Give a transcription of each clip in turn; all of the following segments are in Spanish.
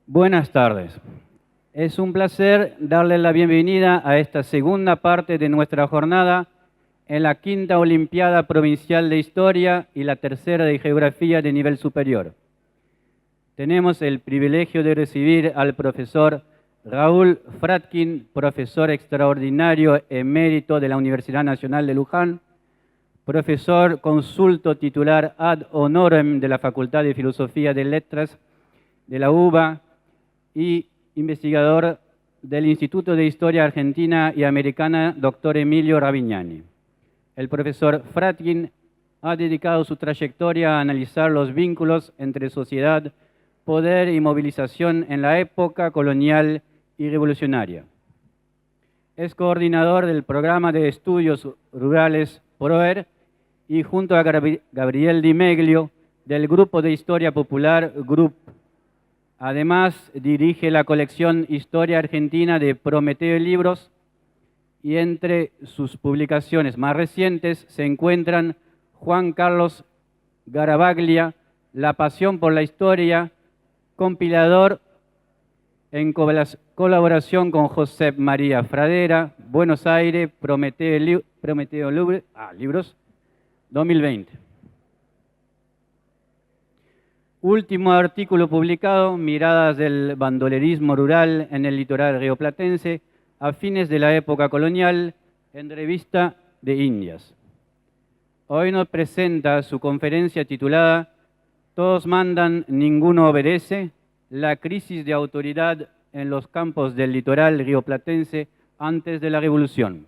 Buenas tardes. Es un placer darle la bienvenida a esta segunda parte de nuestra jornada en la quinta Olimpiada Provincial de Historia y la tercera de Geografía de nivel superior. Tenemos el privilegio de recibir al profesor Raúl Fratkin, profesor extraordinario emérito de la Universidad Nacional de Luján, profesor consulto titular ad honorem de la Facultad de Filosofía de Letras de la UBA y investigador del Instituto de Historia Argentina y Americana, doctor Emilio Ravignani. El profesor Fratkin ha dedicado su trayectoria a analizar los vínculos entre sociedad, poder y movilización en la época colonial y revolucionaria. Es coordinador del programa de estudios rurales PROER y junto a Gabriel Di Meglio del Grupo de Historia Popular GRUP. Además, dirige la colección Historia Argentina de Prometeo Libros y entre sus publicaciones más recientes se encuentran Juan Carlos Garavaglia, La pasión por la historia, compilador en colaboración con José María Fradera, Buenos Aires, Prometeo Libros, 2020. Último artículo publicado, Miradas del bandolerismo rural en el litoral rioplatense a fines de la época colonial, en Revista de Indias. Hoy nos presenta su conferencia titulada Todos mandan, ninguno obedece, la crisis de autoridad en los campos del litoral rioplatense antes de la Revolución,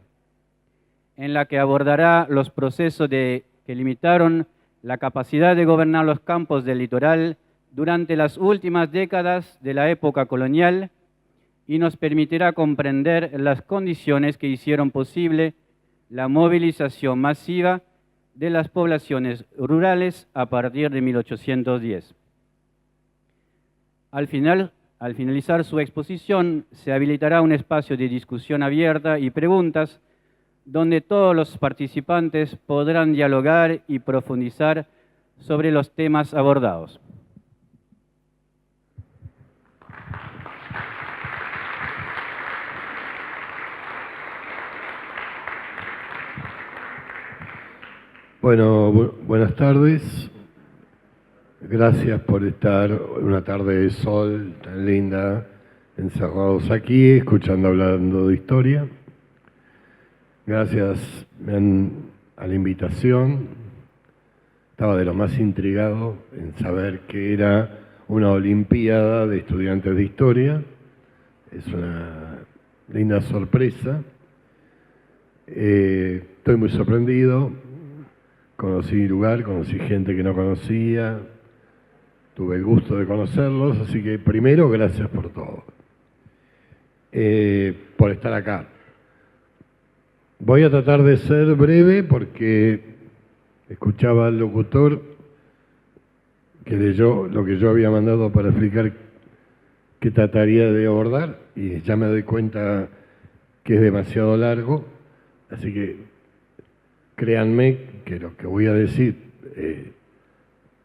en la que abordará los procesos que limitaron la capacidad de gobernar los campos del litoral durante las últimas décadas de la época colonial y nos permitirá comprender las condiciones que hicieron posible la movilización masiva de las poblaciones rurales a partir de 1810. Al finalizar su exposición, se habilitará un espacio de discusión abierta y preguntas donde todos los participantes podrán dialogar y profundizar sobre los temas abordados. Bueno, buenas tardes. Gracias por estar una tarde de sol tan linda, encerrados aquí, hablando de historia. Gracias a la invitación. Estaba de lo más intrigado en saber que era una olimpiada de estudiantes de historia. Es una linda sorpresa. Estoy muy sorprendido. Conocí lugar, conocí gente que no conocía. Tuve el gusto de conocerlos, así que primero, gracias por todo. Por estar acá. Voy a tratar de ser breve porque escuchaba al locutor que leyó lo que yo había mandado para explicar qué trataría de abordar y ya me doy cuenta que es demasiado largo, así que créanme que lo que voy a decir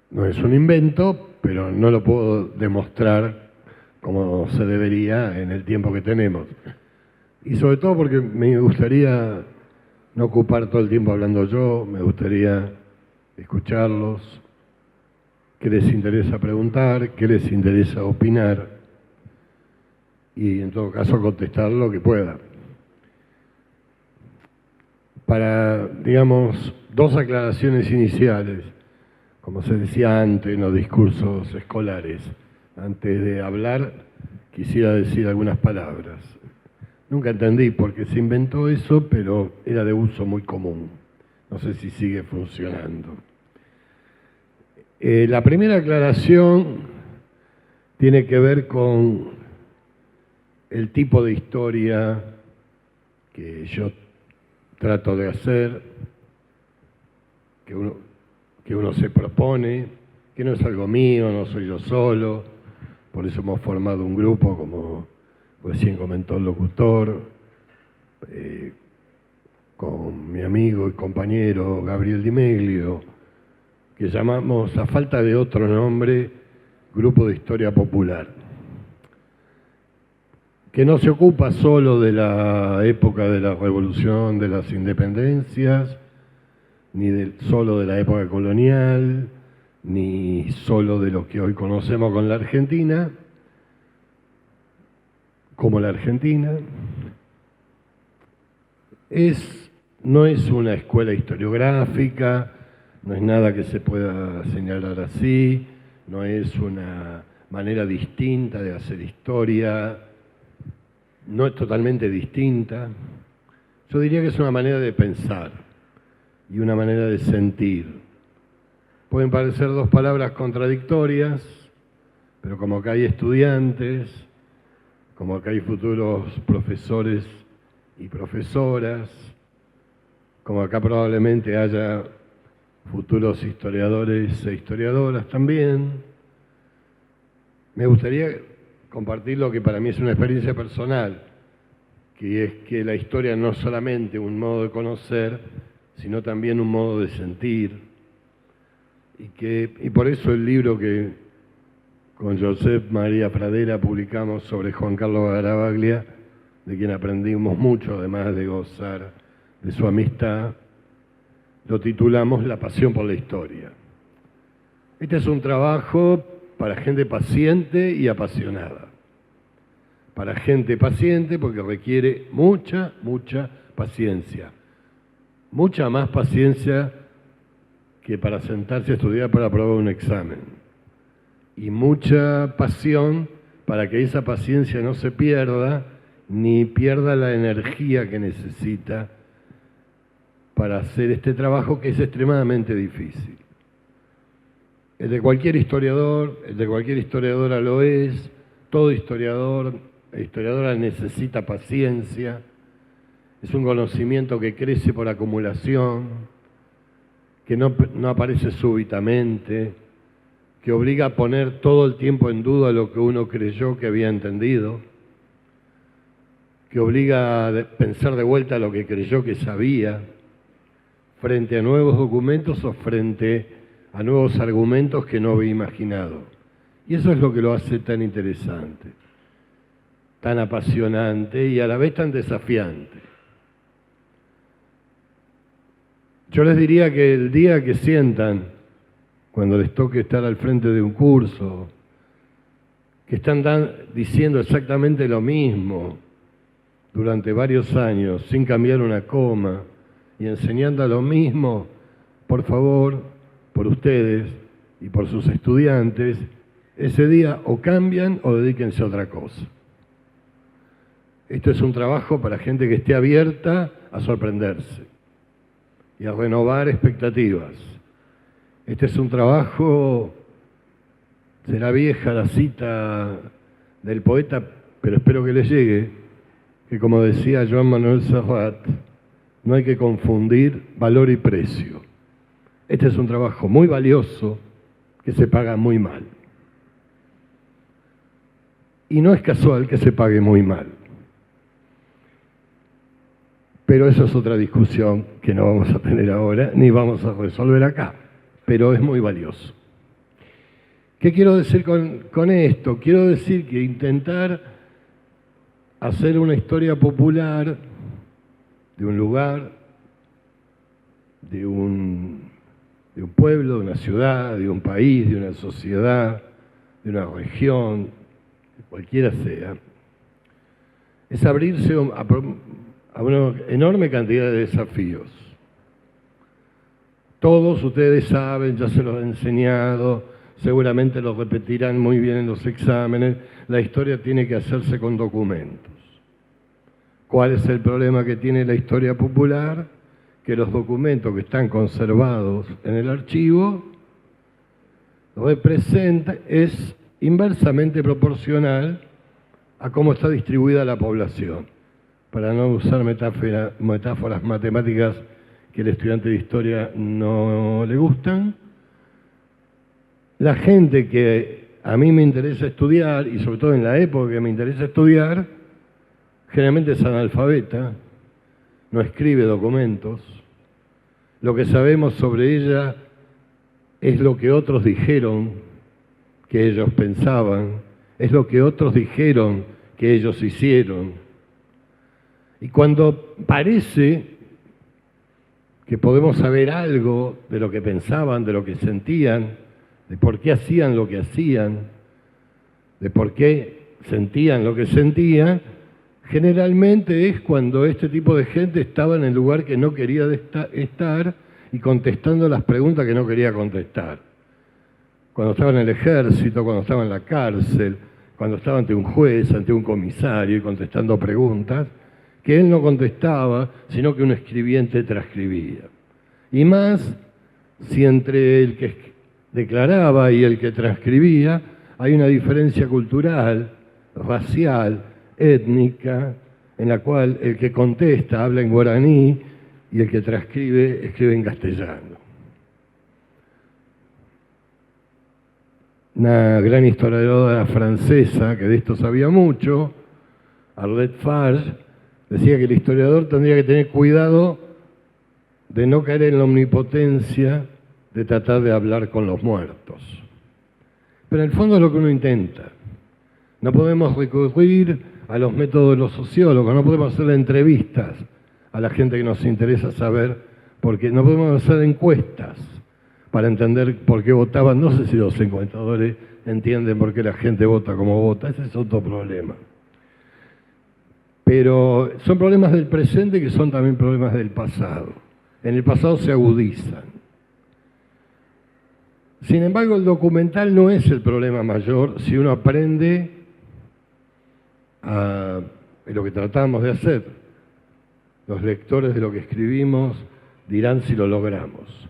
no es un invento, pero no lo puedo demostrar como se debería en el tiempo que tenemos. Y sobre todo porque me gustaría no ocupar todo el tiempo hablando yo, me gustaría escucharlos, qué les interesa preguntar, qué les interesa opinar y en todo caso contestar lo que pueda. Para, digamos, dos aclaraciones iniciales, como se decía antes en los discursos escolares, antes de hablar quisiera decir algunas palabras. Nunca entendí por qué se inventó eso, pero era de uso muy común. No sé si sigue funcionando. La primera aclaración tiene que ver con el tipo de historia que yo trato de hacer, que uno se propone, que no es algo mío, no soy yo solo, por eso hemos formado un grupo, como recién comentó el locutor, con mi amigo y compañero Gabriel Di Meglio, que llamamos, a falta de otro nombre, Grupo de Historia Popular. que no se ocupa solo de la época de la revolución, de las independencias, ni solo de la época colonial, ni solo de lo que hoy conocemos con la Argentina, como la Argentina. No es una escuela historiográfica, no es nada que se pueda señalar así, no es una manera distinta de hacer historia, no es totalmente distinta. Yo diría que es una manera de pensar y una manera de sentir. Pueden parecer dos palabras contradictorias, pero como acá hay estudiantes, como acá hay futuros profesores y profesoras, como acá probablemente haya futuros historiadores e historiadoras también, me gustaría compartir lo que para mí es una experiencia personal, que es que la historia no es solamente un modo de conocer, sino también un modo de sentir, y por eso el libro que con Josep María Pradera publicamos sobre Juan Carlos Garavaglia, de quien aprendimos mucho, además de gozar de su amistad, lo titulamos La pasión por la historia. Este es un trabajo para gente paciente y apasionada. Para gente paciente porque requiere mucha paciencia. Mucha más paciencia que para sentarse a estudiar para aprobar un examen. Y mucha pasión para que esa paciencia no se pierda, ni pierda la energía que necesita para hacer este trabajo que es extremadamente difícil. El de cualquier historiador, el de cualquier historiadora lo es, todo historiador e historiadora necesita paciencia, es un conocimiento que crece por acumulación, que no aparece súbitamente, que obliga a poner todo el tiempo en duda lo que uno creyó que había entendido, que obliga a pensar de vuelta lo que creyó que sabía, frente a nuevos documentos o frente a nuevos argumentos que no había imaginado. Y eso es lo que lo hace tan interesante, tan apasionante y a la vez tan desafiante. Yo les diría que el día que sientan, cuando les toque estar al frente de un curso, que están diciendo exactamente lo mismo durante varios años, sin cambiar una coma, y enseñando lo mismo, por favor, por ustedes y por sus estudiantes, ese día o cambian o dedíquense a otra cosa. Esto es un trabajo para gente que esté abierta a sorprenderse y a renovar expectativas. Este es un trabajo, será vieja la cita del poeta, pero espero que les llegue, que como decía Joan Manuel Serrat, no hay que confundir valor y precio. Este es un trabajo muy valioso que se paga muy mal. Y no es casual que se pague muy mal. Pero eso es otra discusión que no vamos a tener ahora, ni vamos a resolver acá, pero es muy valioso. ¿Qué quiero decir con esto? Quiero decir que intentar hacer una historia popular de un lugar, de un pueblo, de una ciudad, de un país, de una sociedad, de una región, cualquiera sea, es abrirse a una enorme cantidad de desafíos. Todos ustedes saben, ya se los he enseñado, seguramente lo repetirán muy bien en los exámenes, la historia tiene que hacerse con documentos. ¿Cuál es el problema que tiene la historia popular? Que los documentos que están conservados en el archivo es inversamente proporcional a cómo está distribuida la población. Para no usar metáforas matemáticas que al estudiante de historia no le gustan, la gente que a mí me interesa estudiar, y sobre todo en la época que me interesa estudiar, generalmente es analfabeta, no escribe documentos. Lo que sabemos sobre ella es lo que otros dijeron que ellos pensaban, es lo que otros dijeron que ellos hicieron. Y cuando parece que podemos saber algo de lo que pensaban, de lo que sentían, de por qué hacían lo que hacían, de por qué sentían lo que sentían, generalmente es cuando este tipo de gente estaba en el lugar que no quería estar y contestando las preguntas que no quería contestar. Cuando estaba en el ejército, cuando estaba en la cárcel, cuando estaba ante un juez, ante un comisario y contestando preguntas que él no contestaba, sino que un escribiente transcribía. Y más si entre el que declaraba y el que transcribía hay una diferencia cultural, racial, étnica, en la cual el que contesta habla en guaraní y el que transcribe escribe en castellano. Una gran historiadora francesa, que de esto sabía mucho, Arlette Farge, decía que el historiador tendría que tener cuidado de no caer en la omnipotencia de tratar de hablar con los muertos. Pero en el fondo es lo que uno intenta. No podemos recurrir a los métodos de los sociólogos, no podemos hacer entrevistas a la gente que nos interesa saber, porque no podemos hacer encuestas para entender por qué votaban. No sé si los encuestadores entienden por qué la gente vota como vota, ese es otro problema. Pero son problemas del presente que son también problemas del pasado. En el pasado se agudizan. Sin embargo, el documental no es el problema mayor si uno aprende a lo que tratamos de hacer. Los lectores de lo que escribimos dirán si lo logramos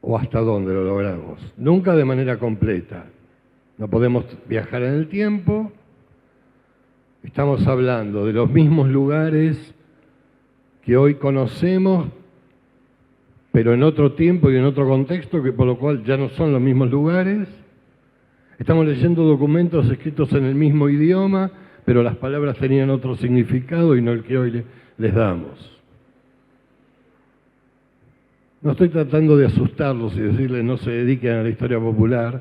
o hasta dónde lo logramos. Nunca de manera completa. No podemos viajar en el tiempo. Estamos hablando de los mismos lugares que hoy conocemos, pero en otro tiempo y en otro contexto, que por lo cual ya no son los mismos lugares. Estamos leyendo documentos escritos en el mismo idioma, pero las palabras tenían otro significado y no el que hoy les damos. No estoy tratando de asustarlos y decirles no se dediquen a la historia popular.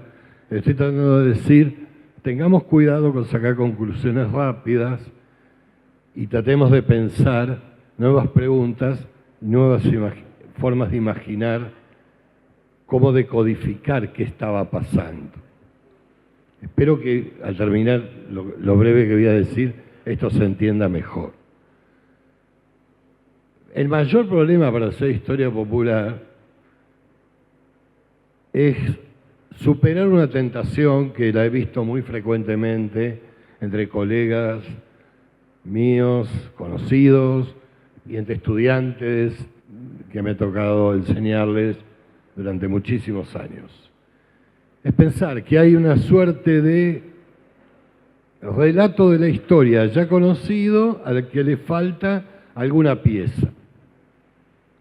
Estoy tratando de decir, tengamos cuidado con sacar conclusiones rápidas y tratemos de pensar nuevas preguntas, nuevas formas de imaginar cómo decodificar qué estaba pasando. Espero que al terminar lo breve que voy a decir, esto se entienda mejor. El mayor problema para hacer historia popular es superar una tentación que la he visto muy frecuentemente entre colegas míos, conocidos, y entre estudiantes que me ha tocado enseñarles durante muchísimos años. Es pensar que hay una suerte de relato de la historia ya conocido al que le falta alguna pieza.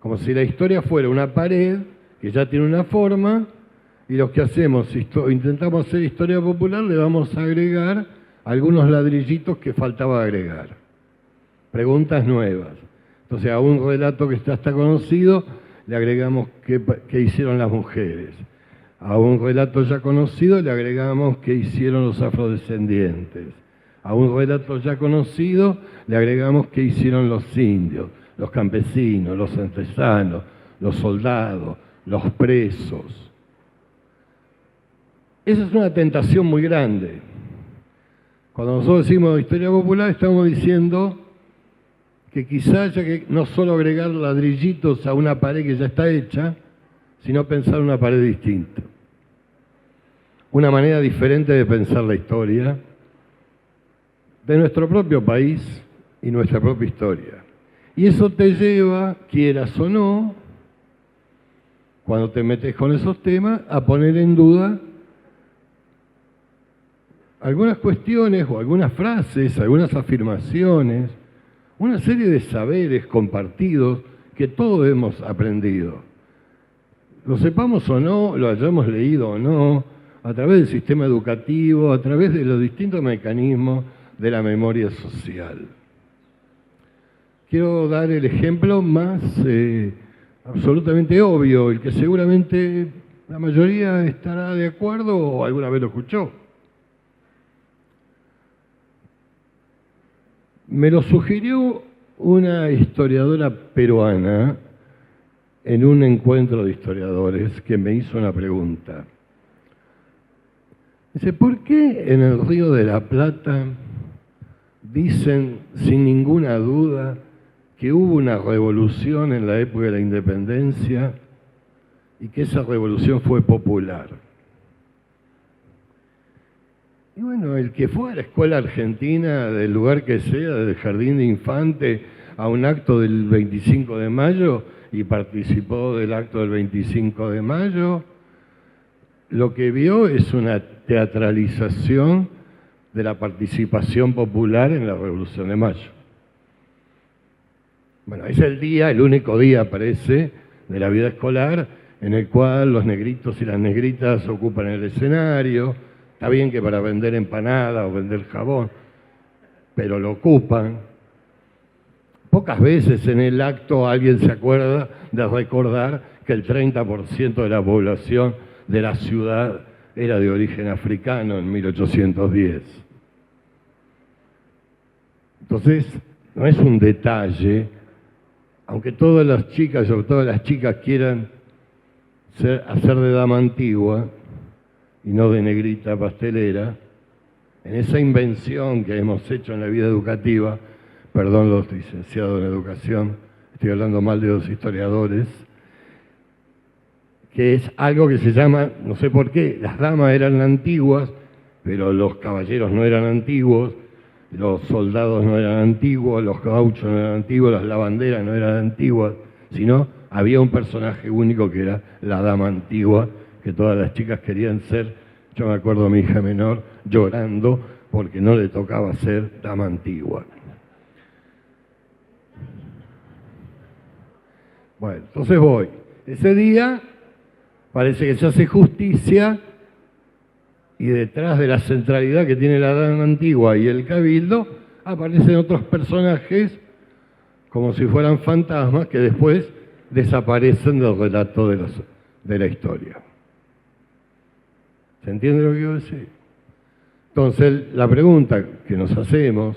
Como si la historia fuera una pared que ya tiene una forma y los que intentamos hacer historia popular le vamos a agregar algunos ladrillitos que faltaba agregar. Preguntas nuevas. Entonces a un relato que está conocido le agregamos qué hicieron las mujeres. A un relato ya conocido le agregamos qué hicieron los afrodescendientes. A un relato ya conocido le agregamos qué hicieron los indios, los campesinos, los artesanos, los soldados, los presos. Esa es una tentación muy grande. Cuando nosotros decimos historia popular estamos diciendo que quizá haya que no solo agregar ladrillitos a una pared que ya está hecha, sino pensar una pared distinta. Una manera diferente de pensar la historia de nuestro propio país y nuestra propia historia. Y eso te lleva, quieras o no, cuando te metes con esos temas, a poner en duda algunas cuestiones o algunas frases, algunas afirmaciones, una serie de saberes compartidos que todos hemos aprendido. Lo sepamos o no, lo hayamos leído o no, a través del sistema educativo, a través de los distintos mecanismos de la memoria social. Quiero dar el ejemplo más absolutamente obvio, el que seguramente la mayoría estará de acuerdo o alguna vez lo escuchó. Me lo sugirió una historiadora peruana en un encuentro de historiadores que me hizo una pregunta. Dice, ¿por qué en el Río de la Plata dicen sin ninguna duda que hubo una revolución en la época de la independencia y que esa revolución fue popular? Y bueno, el que fue a la escuela argentina, del lugar que sea, del jardín de infante, a un acto del 25 de mayo y participó del acto del 25 de mayo, lo que vio es una teatralización de la participación popular en la Revolución de Mayo. Bueno, es el día, el único día, parece, de la vida escolar en el cual los negritos y las negritas ocupan el escenario. Está bien que para vender empanadas o vender jabón, pero lo ocupan. Pocas veces en el acto alguien se acuerda de recordar que el 30% de la población de la ciudad era de origen africano en 1810. Entonces, no es un detalle, aunque todas las chicas, sobre todo las chicas, quieran hacer de dama antigua y no de negrita pastelera, en esa invención que hemos hecho en la vida educativa, perdón los licenciados en educación, estoy hablando mal de los historiadores, que es algo que se llama, no sé por qué, las damas eran antiguas, pero los caballeros no eran antiguos, los soldados no eran antiguos, los gauchos no eran antiguos, las lavanderas no eran antiguas, sino había un personaje único que era la dama antigua, que todas las chicas querían ser. Yo me acuerdo a mi hija menor llorando porque no le tocaba ser dama antigua. Bueno, entonces voy. Ese día parece que se hace justicia y detrás de la centralidad que tiene la dama antigua y el cabildo aparecen otros personajes como si fueran fantasmas que después desaparecen del relato de la historia. ¿Se entiende lo que quiero decir? Entonces, la pregunta que nos hacemos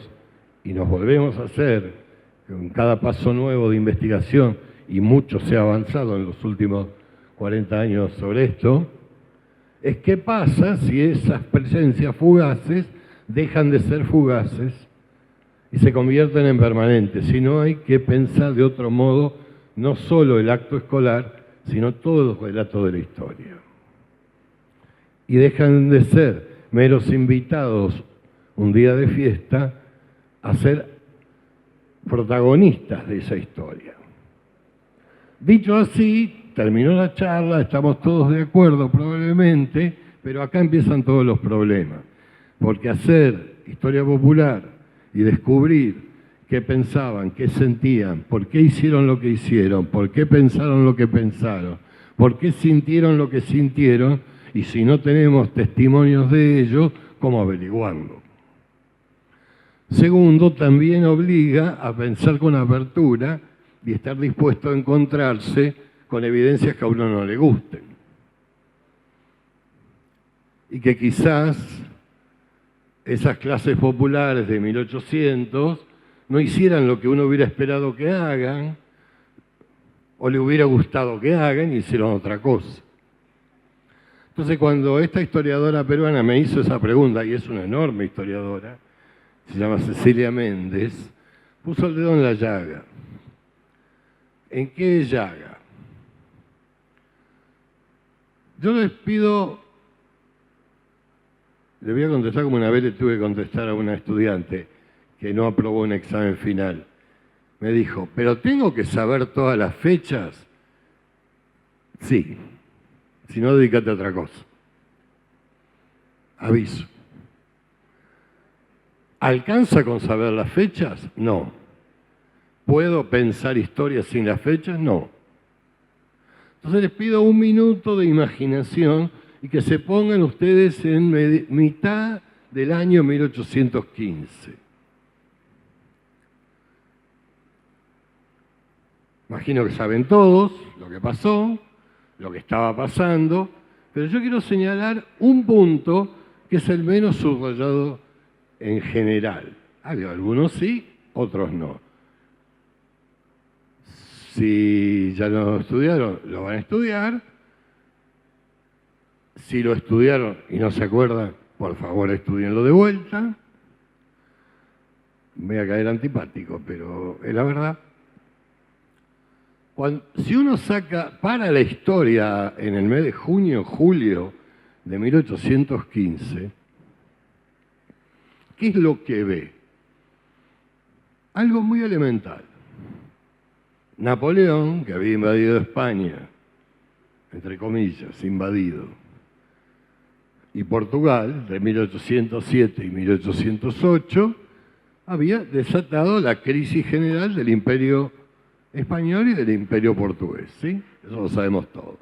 y nos volvemos a hacer con cada paso nuevo de investigación, y mucho se ha avanzado en los últimos 40 años sobre esto, es qué pasa si esas presencias fugaces dejan de ser fugaces y se convierten en permanentes. Si no, hay que pensar de otro modo no solo el acto escolar, sino todo el relato de la historia. Y dejan de ser meros invitados un día de fiesta a ser protagonistas de esa historia. Dicho así, terminó la charla, estamos todos de acuerdo probablemente, pero acá empiezan todos los problemas. Porque hacer historia popular y descubrir qué pensaban, qué sentían, por qué hicieron lo que hicieron, por qué pensaron lo que pensaron, por qué sintieron lo que sintieron, y si no tenemos testimonios de ellos, ¿cómo averiguarlo? Segundo, también obliga a pensar con apertura y estar dispuesto a encontrarse con evidencias que a uno no le gusten. Y que quizás esas clases populares de 1800 no hicieran lo que uno hubiera esperado que hagan, o le hubiera gustado que hagan, y hicieron otra cosa. Entonces, cuando esta historiadora peruana me hizo esa pregunta, y es una enorme historiadora, se llama Cecilia Méndez, puso el dedo en la llaga. ¿En qué llaga? Yo les pido, le voy a contestar como una vez le tuve que contestar a una estudiante que no aprobó un examen final. Me dijo, ¿pero tengo que saber todas las fechas? Sí, si no, dedícate a otra cosa. Aviso. ¿Alcanza con saber las fechas? No. ¿Puedo pensar historias sin las fechas? No. Entonces les pido un minuto de imaginación y que se pongan ustedes en mitad del año 1815. Imagino que saben todos lo que pasó, lo que estaba pasando, pero yo quiero señalar un punto que es el menos subrayado en general. Algunos sí, otros no. Si ya lo estudiaron, lo van a estudiar. Si lo estudiaron y no se acuerdan, por favor estudienlo de vuelta. Voy a caer antipático, pero es la verdad. Si uno saca para la historia en el mes de junio, julio de 1815, ¿qué es lo que ve? Algo muy elemental. Napoleón, que había invadido España, entre comillas, invadido, y Portugal, de 1807 y 1808, había desatado la crisis general del Imperio español y del Imperio portugués, ¿sí? Eso lo sabemos todos.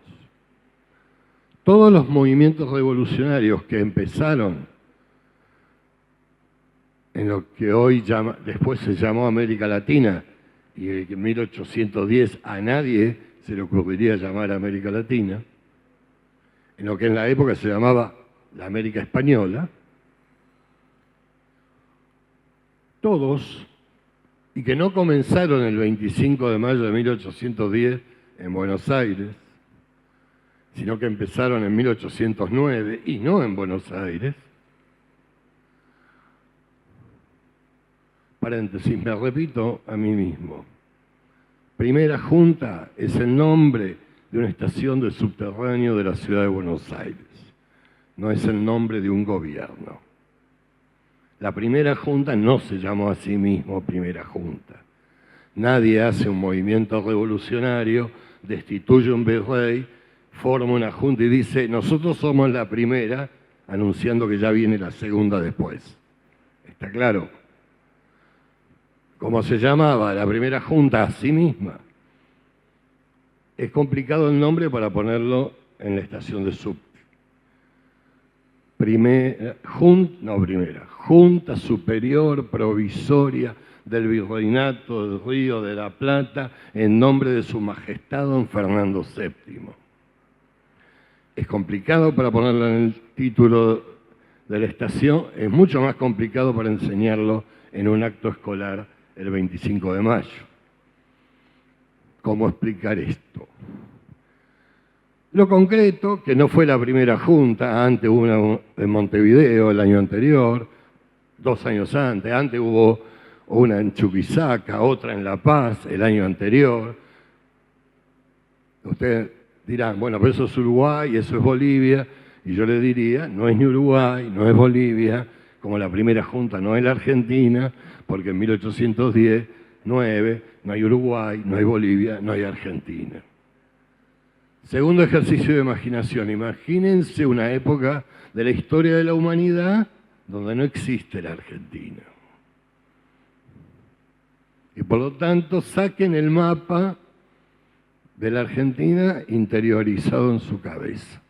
Todos los movimientos revolucionarios que empezaron en lo que hoy después se llamó América Latina, y en 1810 a nadie se le ocurriría llamar América Latina, en lo que en la época se llamaba la América Española, todos, y que no comenzaron el 25 de mayo de 1810 en Buenos Aires, sino que empezaron en 1809 y no en Buenos Aires. Paréntesis, me repito a mí mismo. Primera Junta es el nombre de una estación de subterráneo de la ciudad de Buenos Aires. No es el nombre de un gobierno. La Primera Junta no se llamó a sí mismo Primera Junta. Nadie hace un movimiento revolucionario, destituye un virrey, forma una junta y dice, nosotros somos la primera, anunciando que ya viene la segunda después. ¿Está claro? ¿Cómo se llamaba la Primera Junta a sí misma? Es complicado el nombre para ponerlo en la estación de subte. Junta Superior Provisoria del Virreinato del Río de la Plata en nombre de su majestad don Fernando VII. Es complicado para ponerlo en el título de la estación, es mucho más complicado para enseñarlo en un acto escolar el 25 de mayo. ¿Cómo explicar esto? Lo concreto, que no fue la primera junta, antes hubo una en Montevideo el año anterior, 2 años antes hubo una en Chuquisaca, otra en La Paz el año anterior. Ustedes dirán, bueno, pero eso es Uruguay, eso es Bolivia, y yo le diría, no es ni Uruguay, no es Bolivia, como la primera junta no es la Argentina, porque en 1810, 9, no hay Uruguay, no hay Bolivia, no hay Argentina. Segundo ejercicio de imaginación. Imagínense una época de la historia de la humanidad donde no existe la Argentina. Y por lo tanto saquen el mapa de la Argentina interiorizado en su cabeza.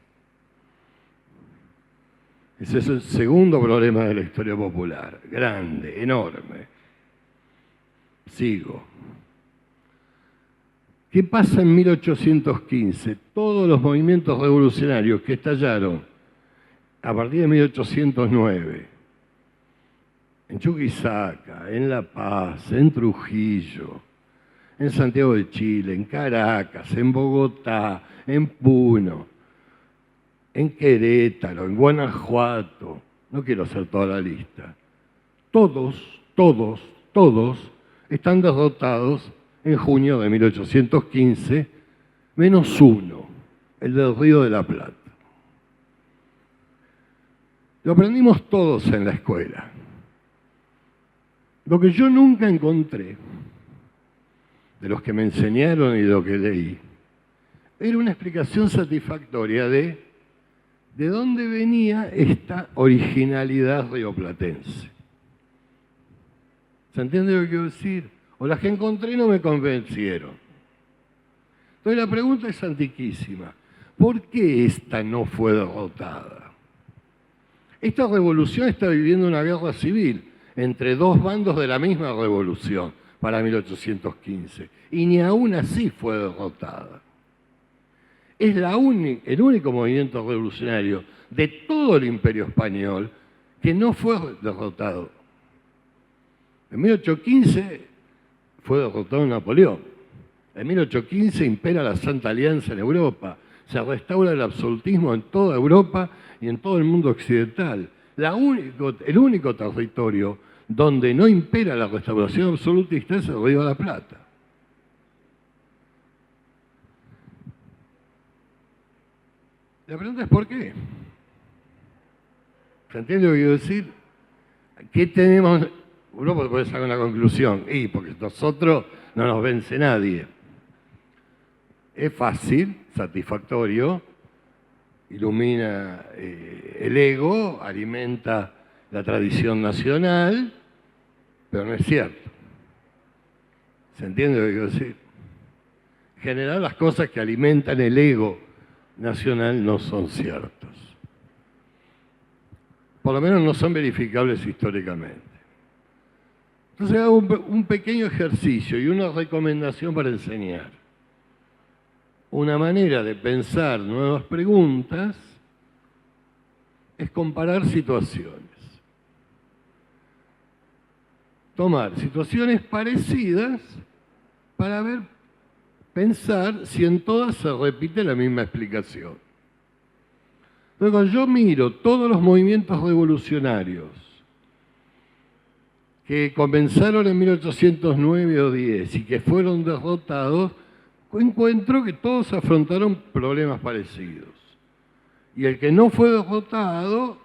Ese es el segundo problema de la historia popular, grande, enorme. Sigo. ¿Qué pasa en 1815? Todos los movimientos revolucionarios que estallaron a partir de 1809, en Chuquisaca, en La Paz, en Trujillo, en Santiago de Chile, en Caracas, en Bogotá, en Puno, en Querétaro, en Guanajuato, no quiero hacer toda la lista, todos están derrotados en junio de 1815, menos uno, el del Río de la Plata. Lo aprendimos todos en la escuela. Lo que yo nunca encontré, de los que me enseñaron y de lo que leí, era una explicación satisfactoria de dónde venía esta originalidad rioplatense. ¿Se entiende lo que quiero decir? O las que encontré no me convencieron. Entonces la pregunta es antiquísima. ¿Por qué esta no fue derrotada? Esta revolución está viviendo una guerra civil entre dos bandos de la misma revolución para 1815. Y ni aún así fue derrotada. Es el único movimiento revolucionario de todo el Imperio Español que no fue derrotado. En 1815 fue derrotado Napoleón. En 1815 impera la Santa Alianza en Europa. Se restaura el absolutismo en toda Europa y en todo el mundo occidental. El único territorio donde no impera la restauración absolutista es el Río de la Plata. La pregunta es ¿por qué? ¿Se entiende lo que quiero decir? ¿Qué tenemos? Uno puede sacar una conclusión. Y porque nosotros no nos vence nadie. Es fácil, satisfactorio, ilumina el ego, alimenta la tradición nacional, pero no es cierto. ¿Se entiende lo que quiero decir? En general, las cosas que alimentan el ego nacional no son ciertas. Por lo menos no son verificables históricamente. Entonces hago un pequeño ejercicio y una recomendación para enseñar. Una manera de pensar nuevas preguntas es comparar situaciones. Tomar situaciones parecidas para pensar si en todas se repite la misma explicación. Luego yo miro todos los movimientos revolucionarios que comenzaron en 1809 o 10 y que fueron derrotados, encuentro que todos afrontaron problemas parecidos. Y el que no fue derrotado,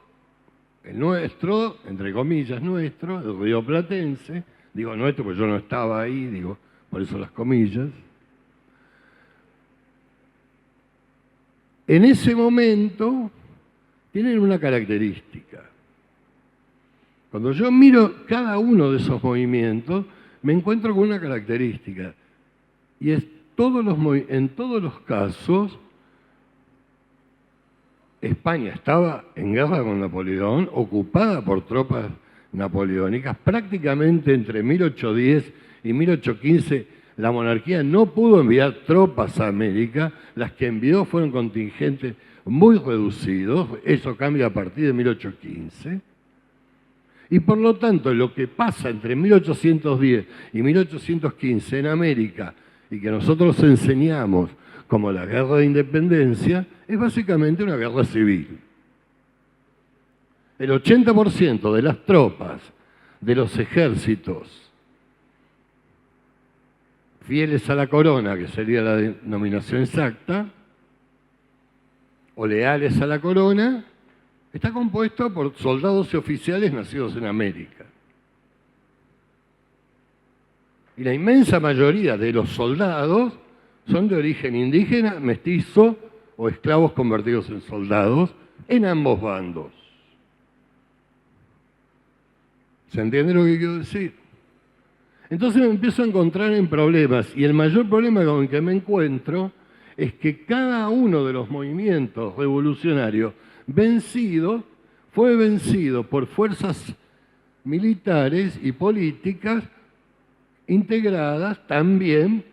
el nuestro, entre comillas nuestro, el rioplatense, digo nuestro porque yo no estaba ahí, digo, por eso las comillas, en ese momento tienen una característica. Cuando yo miro cada uno de esos movimientos, me encuentro con una característica. Y es en todos los casos, España estaba en guerra con Napoleón, ocupada por tropas napoleónicas. Prácticamente entre 1810 y 1815 la monarquía no pudo enviar tropas a América. Las que envió fueron contingentes muy reducidos. Eso cambia a partir de 1815. Y por lo tanto, lo que pasa entre 1810 y 1815 en América, y que nosotros enseñamos como la guerra de independencia, es básicamente una guerra civil. El 80% de las tropas de los ejércitos fieles a la corona, que sería la denominación exacta, o leales a la corona, está compuesto por soldados y oficiales nacidos en América. Y la inmensa mayoría de los soldados son de origen indígena, mestizo o esclavos convertidos en soldados en ambos bandos. ¿Se entiende lo que quiero decir? Entonces me empiezo a encontrar en problemas, y el mayor problema con el que me encuentro es que cada uno de los movimientos revolucionarios fue vencido por fuerzas militares y políticas integradas también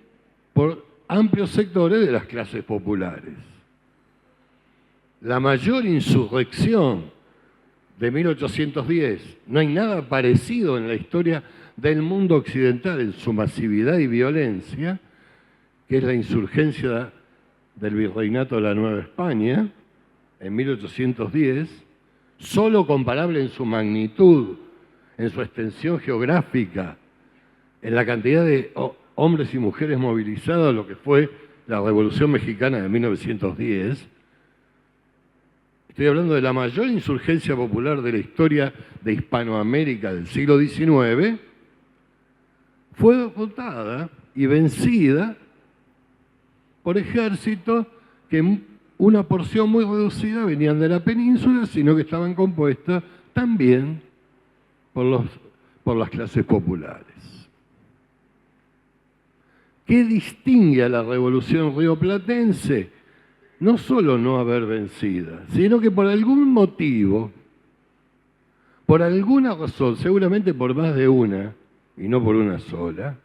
por amplios sectores de las clases populares. La mayor insurrección de 1810, no hay nada parecido en la historia del mundo occidental en su masividad y violencia, que es la insurgencia del Virreinato de la Nueva España en 1810, solo comparable en su magnitud, en su extensión geográfica, en la cantidad de hombres y mujeres movilizados a lo que fue la Revolución Mexicana de 1910. Estoy hablando de la mayor insurgencia popular de la historia de Hispanoamérica del siglo XIX. Fue derrotada y vencida por ejércitos que una porción muy reducida venían de la península, sino que estaban compuestas también por las clases populares. ¿Qué distingue a la revolución rioplatense? No solo no haber vencida, sino que por algún motivo, por alguna razón, seguramente por más de una, y no por una sola,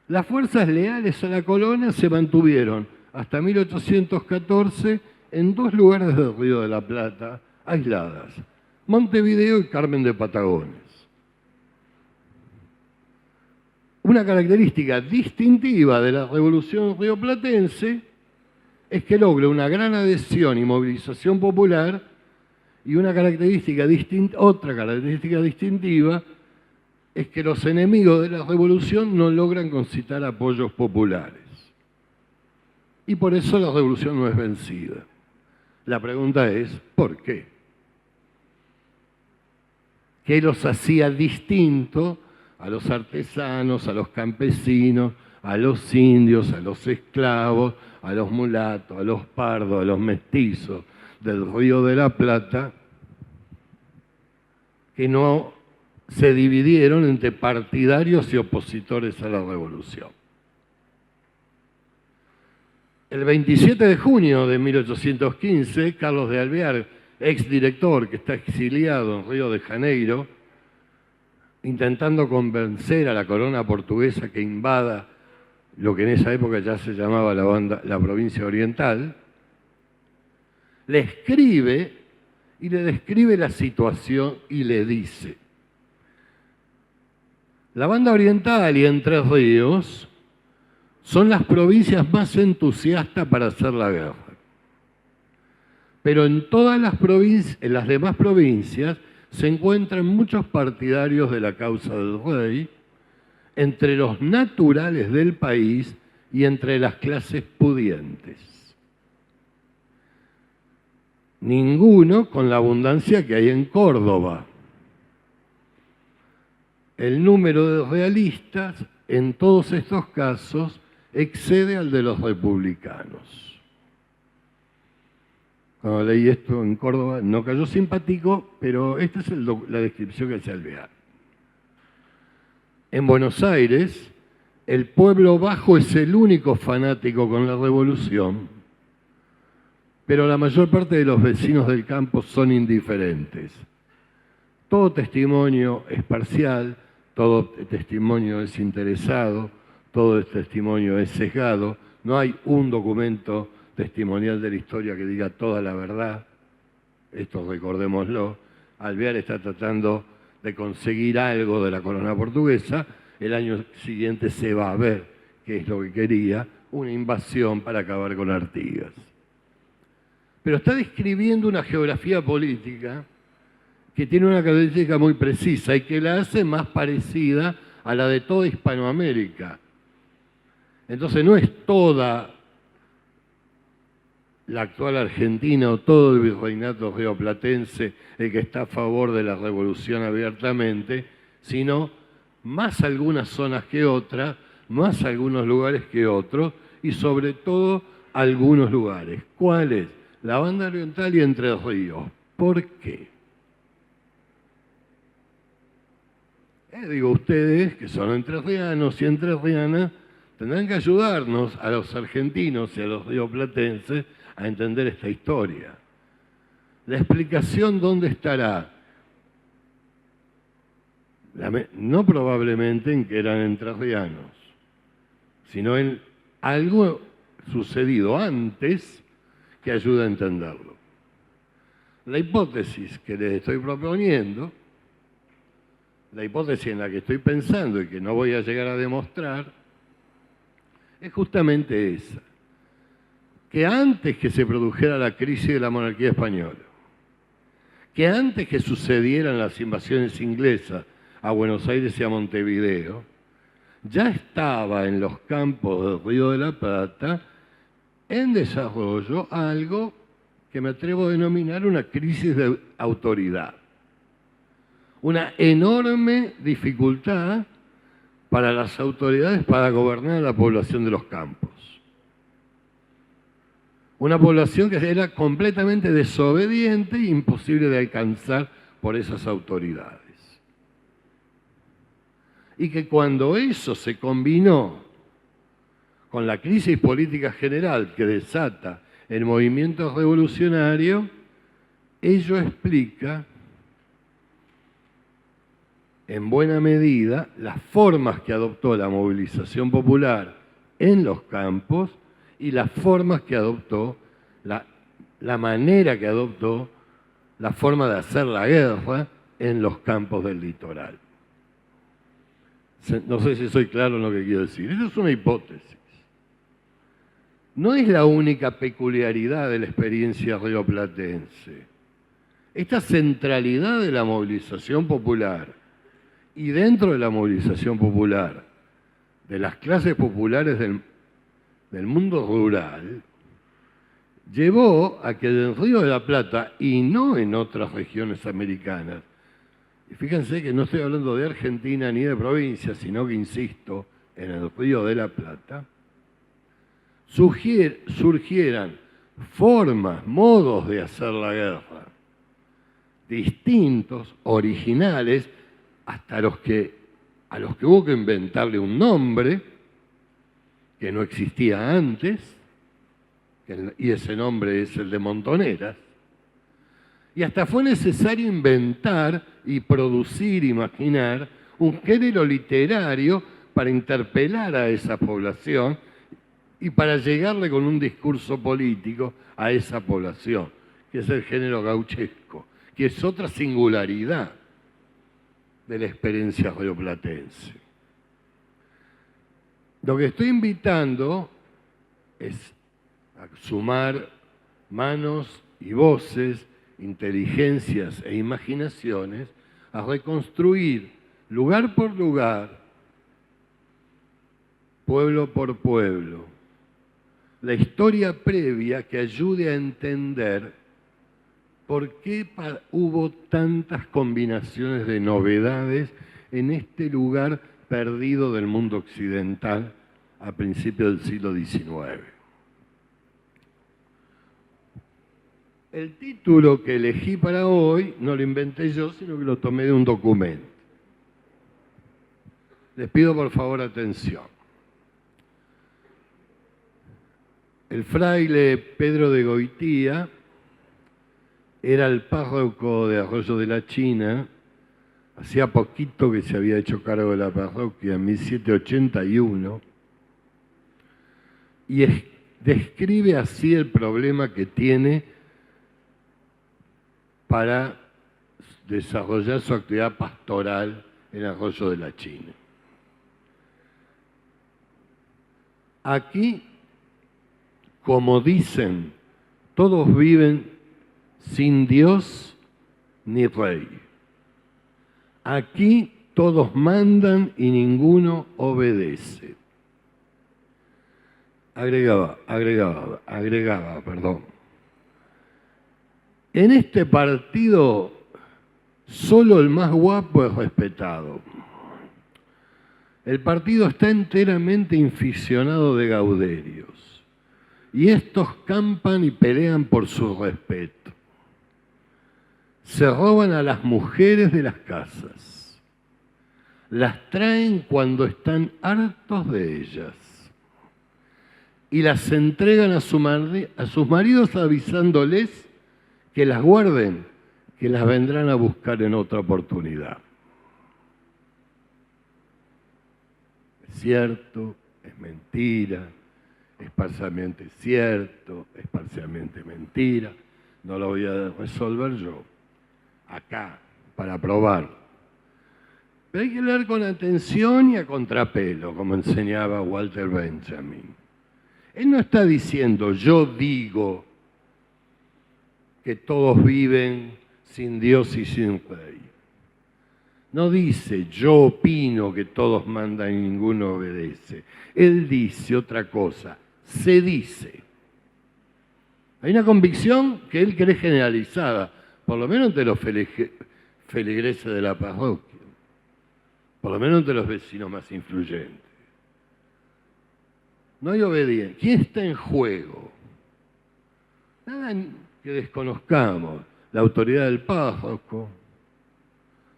las fuerzas leales a la corona se mantuvieron hasta 1814 en dos lugares del Río de la Plata, aisladas, Montevideo y Carmen de Patagones. una característica distintiva de la revolución rioplatense es que logra una gran adhesión y movilización popular, y otra característica distintiva es que los enemigos de la revolución no logran concitar apoyos populares. Y por eso la revolución no es vencida. La pregunta es, ¿por qué? ¿Qué los hacía distintos a los artesanos, a los campesinos, a los indios, a los esclavos, a los mulatos, a los pardos, a los mestizos del Río de la Plata, que no se dividieron entre partidarios y opositores a la revolución? El 27 de junio de 1815, Carlos de Alvear, exdirector que está exiliado en Río de Janeiro, intentando convencer a la corona portuguesa que invada lo que en esa época ya se llamaba la provincia oriental, le escribe y le describe la situación y le dice: la banda oriental y Entre Ríos son las provincias más entusiastas para hacer la guerra. Pero en todas en las demás provincias se encuentran muchos partidarios de la causa del rey, entre los naturales del país y entre las clases pudientes. Ninguno con la abundancia que hay en Córdoba. El número de realistas en todos estos casos excede al de los republicanos. Cuando leí esto en Córdoba no cayó simpático, pero esta es la descripción que se Alvear. En Buenos Aires, el pueblo bajo es el único fanático con la revolución, pero la mayor parte de los vecinos del campo son indiferentes. Todo testimonio es parcial, todo testimonio es interesado, todo testimonio es sesgado, no hay un documento testimonial de la historia que diga toda la verdad. Esto recordémoslo. Alvear está tratando de conseguir algo de la corona portuguesa. El año siguiente se va a ver qué es lo que quería, una invasión para acabar con Artigas. Pero está describiendo una geografía política que tiene una característica muy precisa y que la hace más parecida a la de toda Hispanoamérica. Entonces no es toda la actual Argentina o todo el virreinato rioplatense el que está a favor de la revolución abiertamente, sino más algunas zonas que otras, más algunos lugares que otros, y sobre todo algunos lugares. ¿Cuáles? La banda oriental y Entre Ríos. ¿Por qué? Digo, ustedes que son entrerrianos y entrerrianas tendrán que ayudarnos a los argentinos y a los rioplatenses a entender esta historia. La explicación, ¿dónde estará? No probablemente en que eran entrerrianos, sino en algo sucedido antes que ayuda a entenderlo. La hipótesis que les estoy proponiendo, la hipótesis en la que estoy pensando y que no voy a llegar a demostrar, es justamente esa: que antes que se produjera la crisis de la monarquía española, que antes que sucedieran las invasiones inglesas a Buenos Aires y a Montevideo, ya estaba en los campos del Río de la Plata en desarrollo algo que me atrevo a denominar una crisis de autoridad. Una enorme dificultad para las autoridades para gobernar la población de los campos. Una población que era completamente desobediente e imposible de alcanzar por esas autoridades. Y que cuando eso se combinó con la crisis política general que desata el movimiento revolucionario, ello explica en buena medida las formas que adoptó la movilización popular en los campos y las formas que adoptó, la manera que adoptó la forma de hacer la guerra en los campos del litoral. No sé si soy claro en lo que quiero decir. Esa es una hipótesis. No es la única peculiaridad de la experiencia rioplatense. Esta centralidad de la movilización popular y dentro de la movilización popular, de las clases populares del mundo rural, llevó a que en el Río de la Plata, y no en otras regiones americanas, y fíjense que no estoy hablando de Argentina ni de provincias, sino que insisto en el Río de la Plata, surgieran formas, modos de hacer la guerra, distintos, originales, hasta a los que hubo que inventarle un nombre que no existía antes, y ese nombre es el de Montoneras, y hasta fue necesario inventar y producir, imaginar, un género literario para interpelar a esa población y para llegarle con un discurso político a esa población, que es el género gauchesco, que es otra singularidad de la experiencia rioplatense. Lo que estoy invitando es a sumar manos y voces, inteligencias e imaginaciones, a reconstruir lugar por lugar, pueblo por pueblo, la historia previa que ayude a entender por qué hubo tantas combinaciones de novedades en este lugar perdido del mundo occidental a principios del siglo XIX. El título que elegí para hoy no lo inventé yo, sino que lo tomé de un documento. Les pido por favor atención. El fraile Pedro de Goitía era el párroco de Arroyo de la China, hacía poquito que se había hecho cargo de la parroquia, en 1781, y describe así el problema que tiene para desarrollar su actividad pastoral en Arroyo de la China. Aquí, como dicen, todos viven sin Dios ni rey. Aquí todos mandan y ninguno obedece. Agregaba, perdón. En este partido, solo el más guapo es respetado. El partido está enteramente inficionado de gauderios. Y estos campan y pelean por su respeto. Se roban a las mujeres de las casas. Las traen cuando están hartos de ellas. Y las entregan a sus maridos avisándoles que las guarden, que las vendrán a buscar en otra oportunidad. Es cierto, es mentira, es parcialmente cierto, es parcialmente mentira. No lo voy a resolver yo, acá, para probarlo. Pero hay que leer con atención y a contrapelo, como enseñaba Walter Benjamin. Él no está diciendo, yo digo que todos viven sin Dios y sin rey. No dice, yo opino que todos mandan y ninguno obedece. Él dice otra cosa, se dice. Hay una convicción que él cree generalizada, por lo menos entre los feligreses de la parroquia, por lo menos entre los vecinos más influyentes. No hay obediencia. ¿Quién está en juego? Nada que desconozcamos. La autoridad del párroco,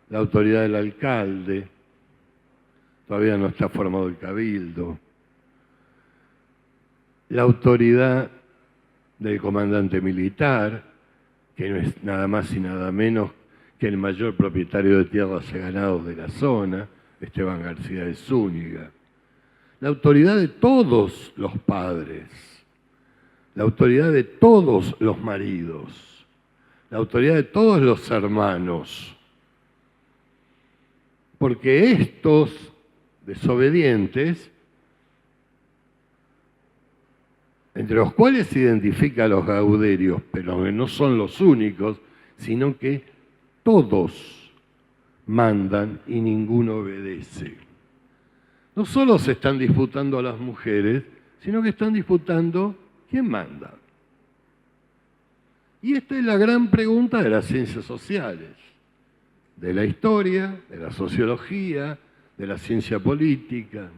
la autoridad del alcalde, todavía no está formado el cabildo, la autoridad del comandante militar, que no es nada más y nada menos que el mayor propietario de tierras y ganados de la zona, Esteban García de Zúñiga. La autoridad de todos los padres, la autoridad de todos los maridos, la autoridad de todos los hermanos, porque estos desobedientes, entre los cuales se identifica a los gauderios, pero que no son los únicos, sino que todos mandan y ninguno obedece. No solo se están disputando a las mujeres, sino que están disputando quién manda. Y esta es la gran pregunta de las ciencias sociales, de la historia, de la sociología, de la ciencia política.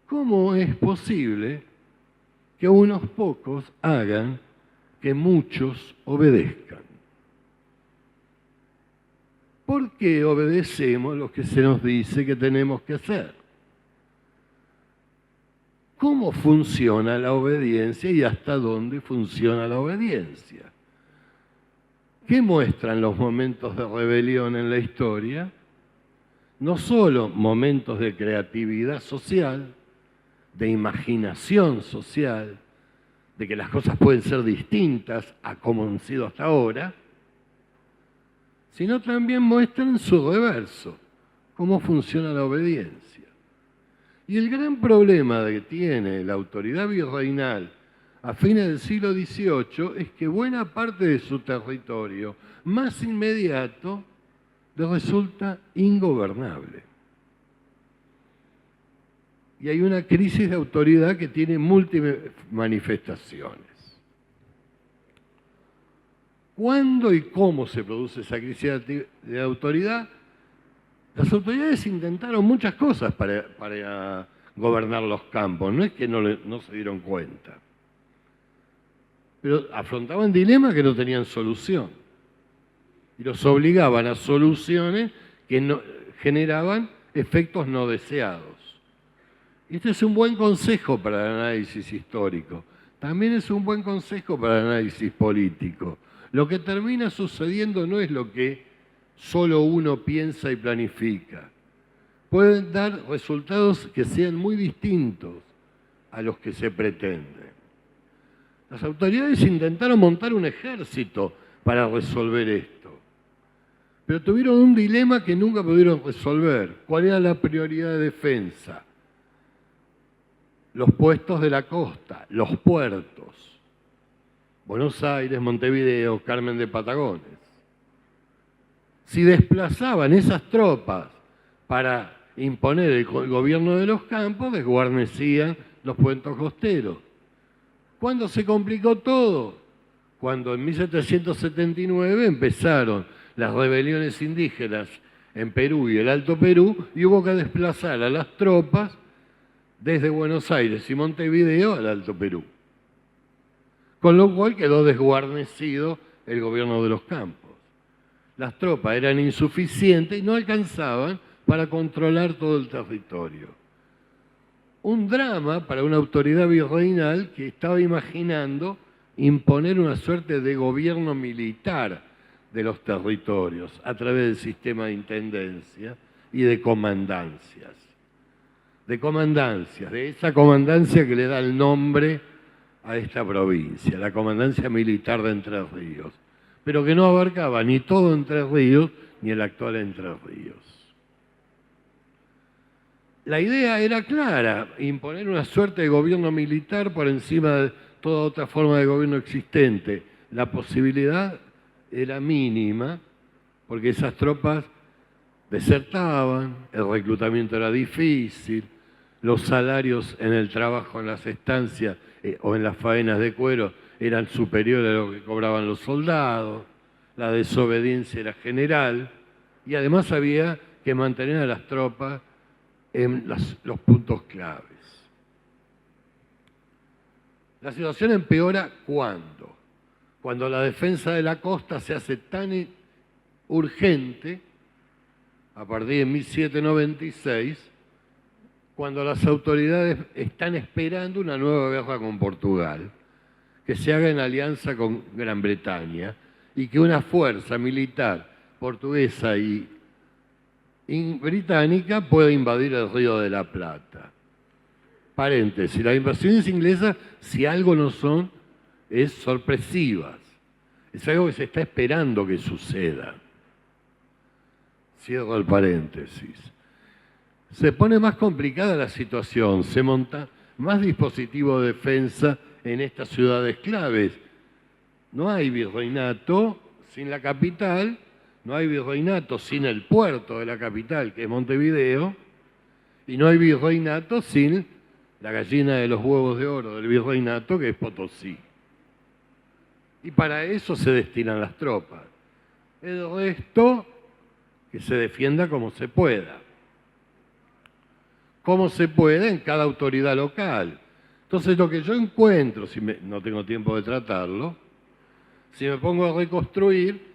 ¿Cómo es posible que unos pocos hagan que muchos obedezcan? ¿Por qué obedecemos lo que se nos dice que tenemos que hacer? ¿Cómo funciona la obediencia y hasta dónde funciona la obediencia? ¿Qué muestran los momentos de rebelión en la historia? No solo momentos de creatividad social, de imaginación social, de que las cosas pueden ser distintas a como han sido hasta ahora, sino también muestran su reverso, cómo funciona la obediencia. Y el gran problema que tiene la autoridad virreinal a fines del siglo XVIII es que buena parte de su territorio más inmediato le resulta ingobernable. Y hay una crisis de autoridad que tiene múltiples manifestaciones. ¿Cuándo y cómo se produce esa crisis de autoridad? Las autoridades intentaron muchas cosas para gobernar los campos, no es que no se dieron cuenta, pero afrontaban dilemas que no tenían solución y los obligaban a soluciones que generaban efectos no deseados. Este es un buen consejo para el análisis histórico, también es un buen consejo para el análisis político. Lo que termina sucediendo no es lo que solo uno piensa y planifica. Pueden dar resultados que sean muy distintos a los que se pretenden. Las autoridades intentaron montar un ejército para resolver esto, pero tuvieron un dilema que nunca pudieron resolver. ¿Cuál era la prioridad de defensa? Los puestos de la costa, los puertos. Buenos Aires, Montevideo, Carmen de Patagones. Si desplazaban esas tropas para imponer el gobierno de los campos, desguarnecían los puertos costeros. ¿Cuándo se complicó todo? Cuando en 1779 empezaron las rebeliones indígenas en Perú y el Alto Perú y hubo que desplazar a las tropas desde Buenos Aires y Montevideo al Alto Perú. Con lo cual quedó desguarnecido el gobierno de los campos. Las tropas eran insuficientes y no alcanzaban para controlar todo el territorio. Un drama para una autoridad virreinal que estaba imaginando imponer una suerte de gobierno militar de los territorios a través del sistema de intendencia y de comandancias. De esa comandancia que le da el nombre a esta provincia, la Comandancia Militar de Entre Ríos, pero que no abarcaba ni todo Entre Ríos ni el actual Entre Ríos. La idea era clara, imponer una suerte de gobierno militar por encima de toda otra forma de gobierno existente. La posibilidad era mínima, porque esas tropas desertaban, el reclutamiento era difícil, los salarios en el trabajo, en las estancias o en las faenas de cuero eran superiores a lo que cobraban los soldados, la desobediencia era general y además había que mantener a las tropas en los puntos claves. La situación empeora ¿cuándo? Cuando la defensa de la costa se hace tan urgente, a partir de 1796, cuando las autoridades están esperando una nueva guerra con Portugal, que se haga en alianza con Gran Bretaña y que una fuerza militar portuguesa y británica pueda invadir el Río de la Plata. Paréntesis, las invasiones inglesas, si algo no son, es sorpresivas. Es algo que se está esperando que suceda. Cierro el paréntesis. se pone más complicada la situación, se monta más dispositivo de defensa en estas ciudades claves. No hay virreinato sin la capital, no hay virreinato sin el puerto de la capital, que es Montevideo, y no hay virreinato sin la gallina de los huevos de oro del virreinato, que es Potosí. Y para eso se destinan las tropas. El resto, que se defienda como se pueda. Como se pueda en cada autoridad local. Entonces lo que yo encuentro, no tengo tiempo de tratarlo, si me pongo a reconstruir,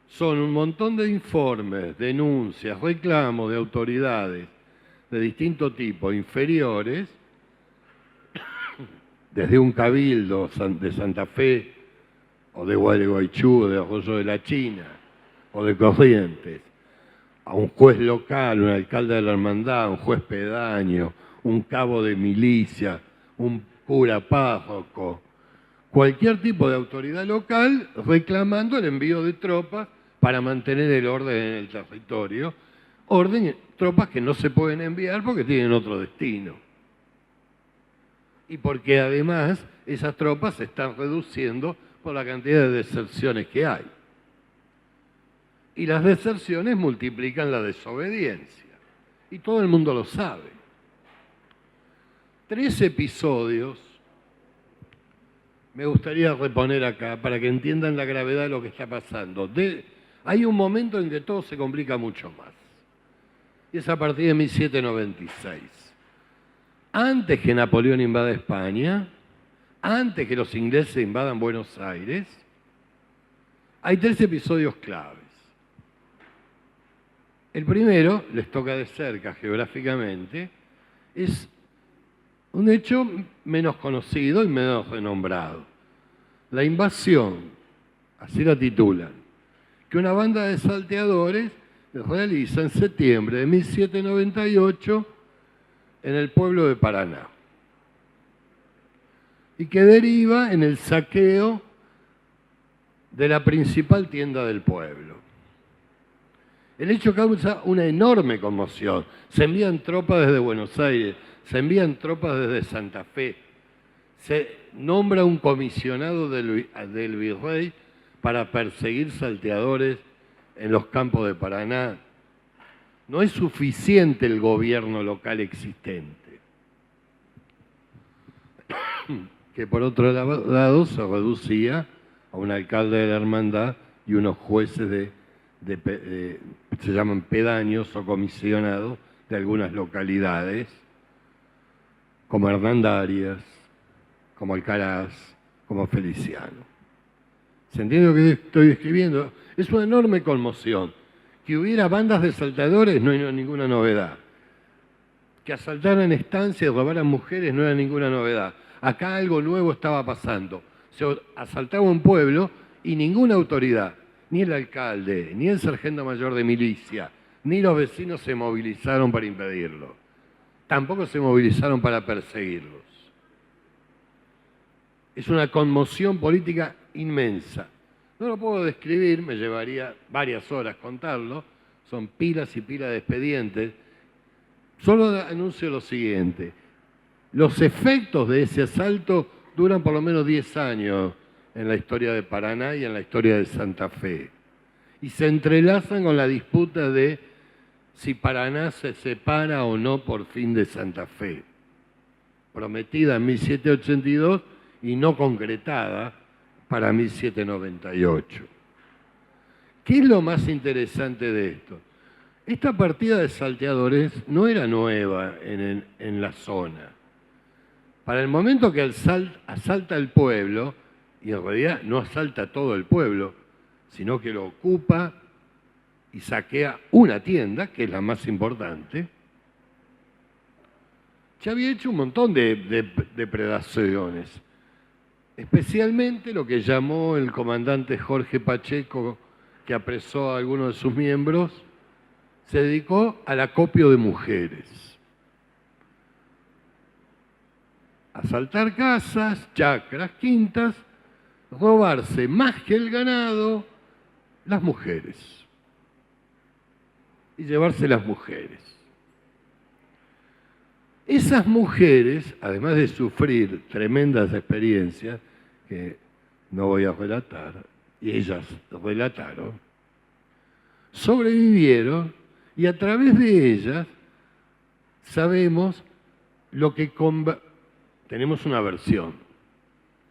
son un montón de informes, denuncias, reclamos de autoridades de distinto tipo, inferiores, desde un cabildo de Santa Fe, o de Gualeguaychú, de Arroyo de la China, o de Corrientes, a un juez local, un alcalde de la hermandad, un juez pedáneo, un cabo de milicia, un cura párroco, cualquier tipo de autoridad local reclamando el envío de tropas para mantener el orden en el territorio, tropas que no se pueden enviar porque tienen otro destino. Y porque además esas tropas se están reduciendo por la cantidad de deserciones que hay. Y las deserciones multiplican la desobediencia. Y todo el mundo lo sabe. 3 episodios me gustaría reponer acá para que entiendan la gravedad de lo que está pasando. Hay un momento en que todo se complica mucho más. Y es a partir de 1796. Antes que Napoleón invada España, antes que los ingleses invadan Buenos Aires, hay 3 episodios claves. El primero, les toca de cerca geográficamente, es un hecho menos conocido y menos renombrado. La invasión, así la titulan, que una banda de salteadores realiza en septiembre de 1798 en el pueblo de Paraná, y que deriva en el saqueo de la principal tienda del pueblo. El hecho causa una enorme conmoción. Se envían tropas desde Buenos Aires, se envían tropas desde Santa Fe, se nombra un comisionado del virrey para perseguir salteadores en los campos de Paraná. No es suficiente el gobierno local existente, que por otro lado se reducía a un alcalde de la hermandad y unos jueces se llaman pedáneos o comisionados de algunas localidades, como Hernandarias, como Alcaraz, como Feliciano. ¿Se entiende lo que estoy describiendo? Es una enorme conmoción. Que hubiera bandas de salteadores no era ninguna novedad. Que asaltaran estancias y robaran mujeres no era ninguna novedad. Acá algo nuevo estaba pasando. Se asaltaba un pueblo y ninguna autoridad, ni el alcalde, ni el sargento mayor de milicia, ni los vecinos se movilizaron para impedirlo. Tampoco se movilizaron para perseguirlos. Es una conmoción política inmensa. No lo puedo describir, me llevaría varias horas contarlo, son pilas y pilas de expedientes. Solo anuncio lo siguiente: los efectos de ese asalto duran por lo menos 10 años en la historia de Paraná y en la historia de Santa Fe. Y se entrelazan con la disputa de si Paraná se separa o no por fin de Santa Fe, prometida en 1782 y no concretada para 1798. ¿Qué es lo más interesante de esto? Esta partida de salteadores no era nueva en la zona. Para el momento que asalta el pueblo, y en realidad no asalta todo el pueblo, sino que lo ocupa y saquea una tienda, que es la más importante, ya había hecho un montón de depredaciones. Especialmente lo que llamó el comandante Jorge Pacheco, que apresó a algunos de sus miembros, se dedicó al acopio de mujeres. Asaltar casas, chacras, quintas, robarse más que el ganado, las mujeres. Y llevarse las mujeres. Esas mujeres, además de sufrir tremendas experiencias, que no voy a relatar, y ellas relataron, sobrevivieron y a través de ellas sabemos lo que tenemos una versión,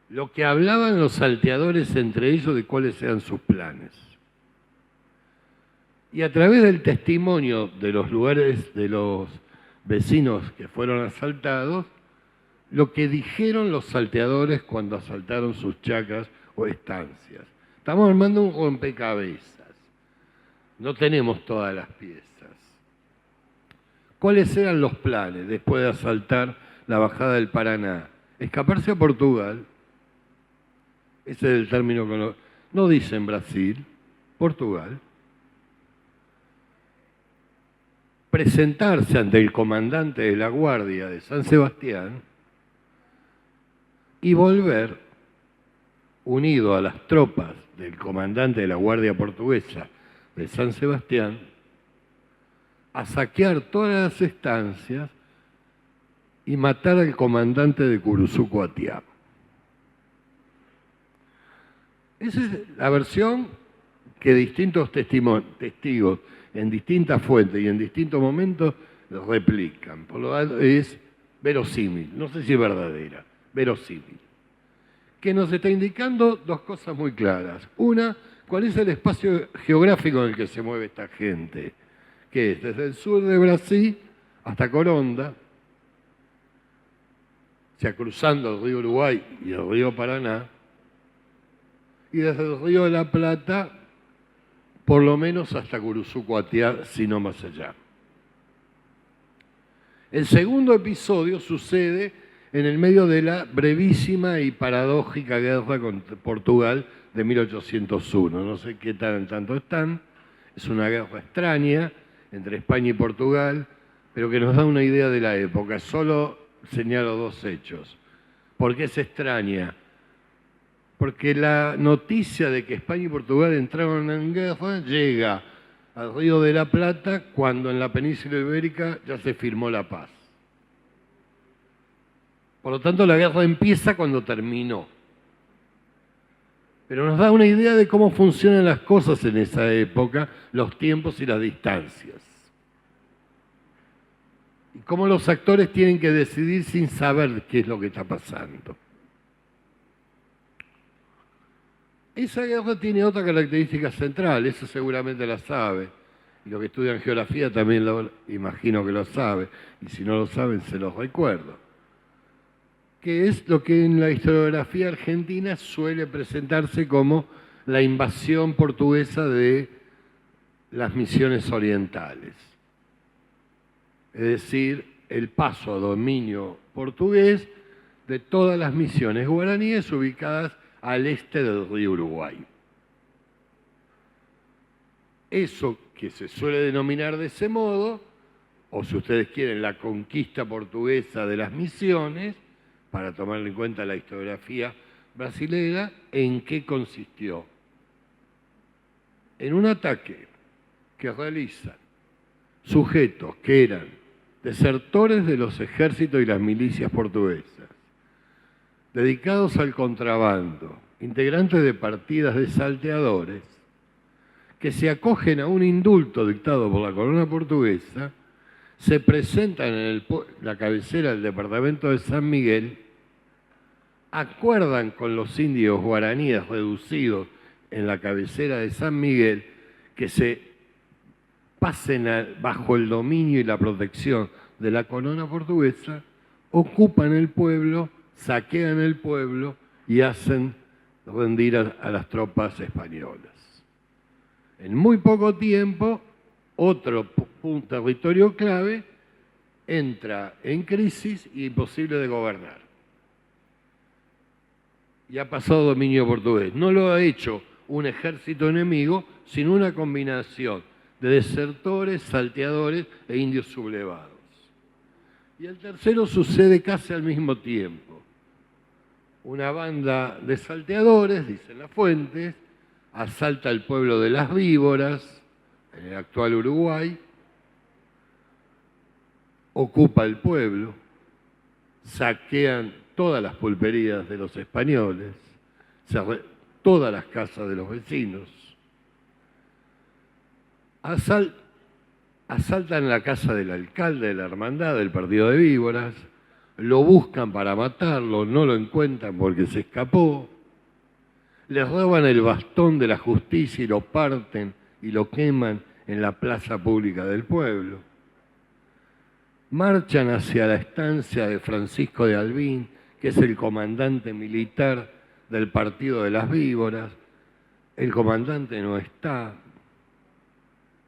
lo que hablaban los salteadores entre ellos de cuáles eran sus planes. Y a través del testimonio de los lugares, de los vecinos que fueron asaltados, lo que dijeron los salteadores cuando asaltaron sus chacras o estancias. Estamos armando un rompecabezas. No tenemos todas las piezas. ¿Cuáles eran los planes después de asaltar la bajada del Paraná? Escaparse a Portugal. Ese es el término que no dicen Brasil, Portugal. Presentarse ante el comandante de la Guardia de San Sebastián y volver, unido a las tropas del comandante de la Guardia Portuguesa de San Sebastián, a saquear todas las estancias y matar al comandante de Curuzuco-Atiá. Esa es la versión que distintos testigos en distintas fuentes y en distintos momentos replican. Por lo tanto, es verosímil, no sé si es verdadera, verosímil. Que nos está indicando dos cosas muy claras. Una, cuál es el espacio geográfico en el que se mueve esta gente, que es desde el sur de Brasil hasta Coronda, o sea, cruzando el río Uruguay y el río Paraná, y desde el río de la Plata, por lo menos hasta Curuzuco-Atiá, si no más allá. El segundo episodio sucede en el medio de la brevísima y paradójica guerra con Portugal de 1801. No sé qué tanto están, es una guerra extraña entre España y Portugal, pero que nos da una idea de la época. Solo señalo dos hechos. ¿Por qué es extraña? Porque la noticia de que España y Portugal entraron en guerra llega al Río de la Plata cuando en la península ibérica ya se firmó la paz. Por lo tanto, la guerra empieza cuando terminó. Pero nos da una idea de cómo funcionan las cosas en esa época, los tiempos y las distancias. Y cómo los actores tienen que decidir sin saber qué es lo que está pasando. Esa guerra tiene otra característica central, eso seguramente la sabe, y los que estudian geografía también lo imagino que lo sabe, y si no lo saben se los recuerdo, que es lo que en la historiografía argentina suele presentarse como la invasión portuguesa de las misiones orientales. Es decir, el paso a dominio portugués de todas las misiones guaraníes ubicadas al este del río Uruguay. Eso que se suele denominar de ese modo, o si ustedes quieren, la conquista portuguesa de las misiones, para tomar en cuenta la historiografía brasileña, ¿en qué consistió? En un ataque que realizan sujetos que eran desertores de los ejércitos y las milicias portuguesas, dedicados al contrabando, integrantes de partidas de salteadores, que se acogen a un indulto dictado por la corona portuguesa, se presentan en la cabecera del departamento de San Miguel, acuerdan con los indios guaraníes reducidos en la cabecera de San Miguel que se pasen bajo el dominio y la protección de la corona portuguesa, ocupan el pueblo, saquean el pueblo y hacen rendir a las tropas españolas. En muy poco tiempo, otro territorio clave entra en crisis y imposible de gobernar. Y ha pasado dominio portugués. No lo ha hecho un ejército enemigo, sino una combinación de desertores, salteadores e indios sublevados. Y el tercero sucede casi al mismo tiempo. Una banda de salteadores, dicen las fuentes, asalta el pueblo de Las Víboras, en el actual Uruguay, ocupa el pueblo, saquean todas las pulperías de los españoles, todas las casas de los vecinos, asaltan la casa del alcalde de la hermandad del partido de Víboras, lo buscan para matarlo, no lo encuentran porque se escapó, les roban el bastón de la justicia y lo parten y lo queman en la plaza pública del pueblo. Marchan hacia la estancia de Francisco de Albín, que es el comandante militar del partido de las Víboras. El comandante no está.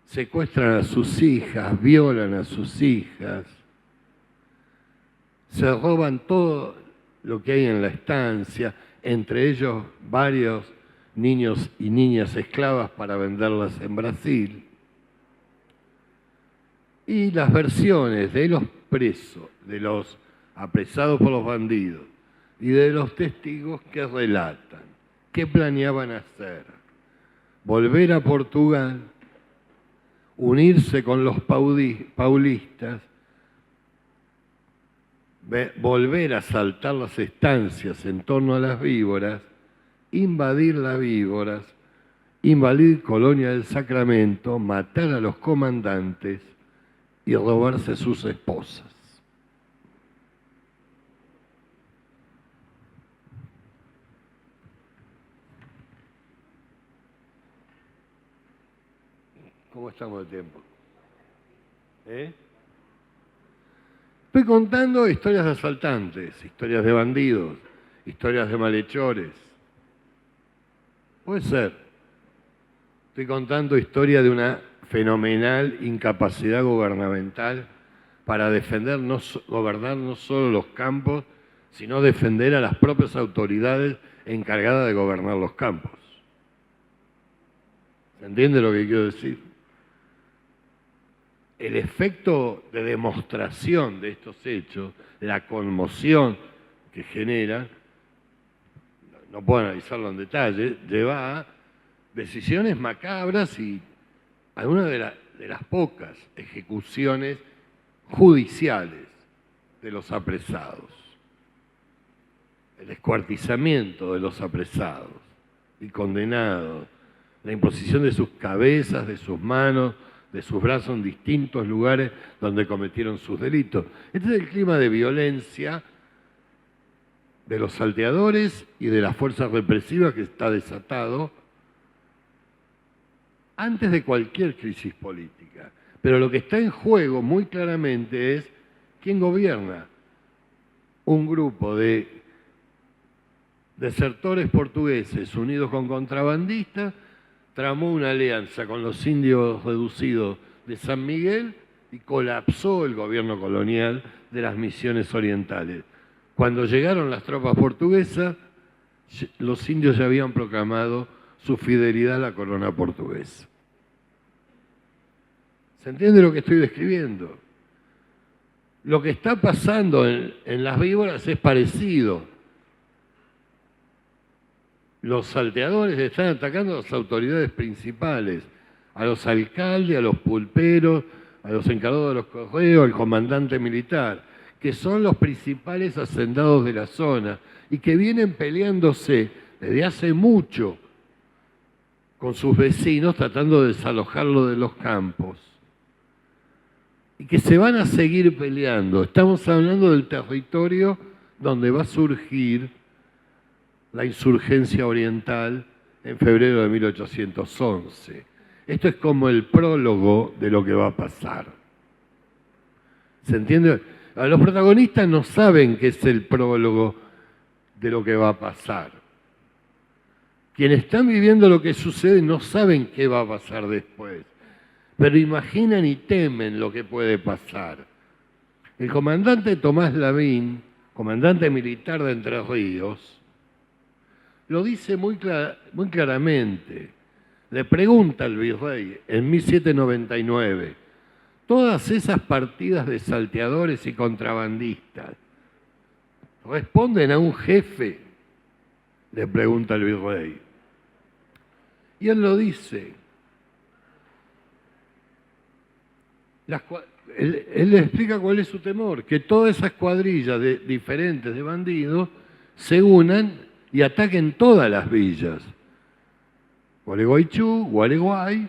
Secuestran a sus hijas, violan a sus hijas, se roban todo lo que hay en la estancia, entre ellos varios niños y niñas esclavas para venderlas en Brasil. Y las versiones de los presos, de los apresados por los bandidos y de los testigos que relatan, qué planeaban hacer, volver a Portugal, unirse con los paulistas, volver a asaltar las estancias en torno a las Víboras, invadir las Víboras, invadir Colonia del Sacramento, matar a los comandantes y robarse sus esposas. ¿Cómo estamos de tiempo? Estoy contando historias de asaltantes, historias de bandidos, historias de malhechores. Puede ser. Estoy contando historia de una fenomenal incapacidad gubernamental para defender, gobernar no solo los campos, sino defender a las propias autoridades encargadas de gobernar los campos. ¿Se entiende lo que quiero decir? El efecto de demostración de estos hechos, la conmoción que genera, no puedo analizarlo en detalle, lleva a decisiones macabras y algunas de las pocas ejecuciones judiciales de los apresados, el descuartizamiento de los apresados y condenados, la imposición de sus cabezas, de sus manos, de sus brazos en distintos lugares donde cometieron sus delitos. Este es el clima de violencia de los salteadores y de las fuerzas represivas que está desatado antes de cualquier crisis política. Pero lo que está en juego muy claramente es quién gobierna. Un grupo de desertores portugueses unidos con contrabandistas tramó una alianza con los indios reducidos de San Miguel y colapsó el gobierno colonial de las Misiones Orientales. Cuando llegaron las tropas portuguesas, los indios ya habían proclamado su fidelidad a la corona portuguesa. ¿Se entiende lo que estoy describiendo? Lo que está pasando en las Víboras es parecido. Los salteadores están atacando a las autoridades principales, a los alcaldes, a los pulperos, a los encargados de los correos, al comandante militar, que son los principales hacendados de la zona y que vienen peleándose desde hace mucho con sus vecinos tratando de desalojarlo de los campos. Y que se van a seguir peleando. Estamos hablando del territorio donde va a surgir la insurgencia oriental en febrero de 1811. Esto es como el prólogo de lo que va a pasar. ¿Se entiende? Los protagonistas no saben qué es el prólogo de lo que va a pasar. Quienes están viviendo lo que sucede no saben qué va a pasar después, pero imaginan y temen lo que puede pasar. El comandante Tomás Lavín, comandante militar de Entre Ríos, lo dice muy claramente. Le pregunta al virrey en 1799, todas esas partidas de salteadores y contrabandistas, ¿responden a un jefe? Le pregunta el virrey. Y él lo dice. Él le explica cuál es su temor, que todas esas cuadrillas diferentes de bandidos se unan y ataquen todas las villas. Gualeguaychú, Gualeguay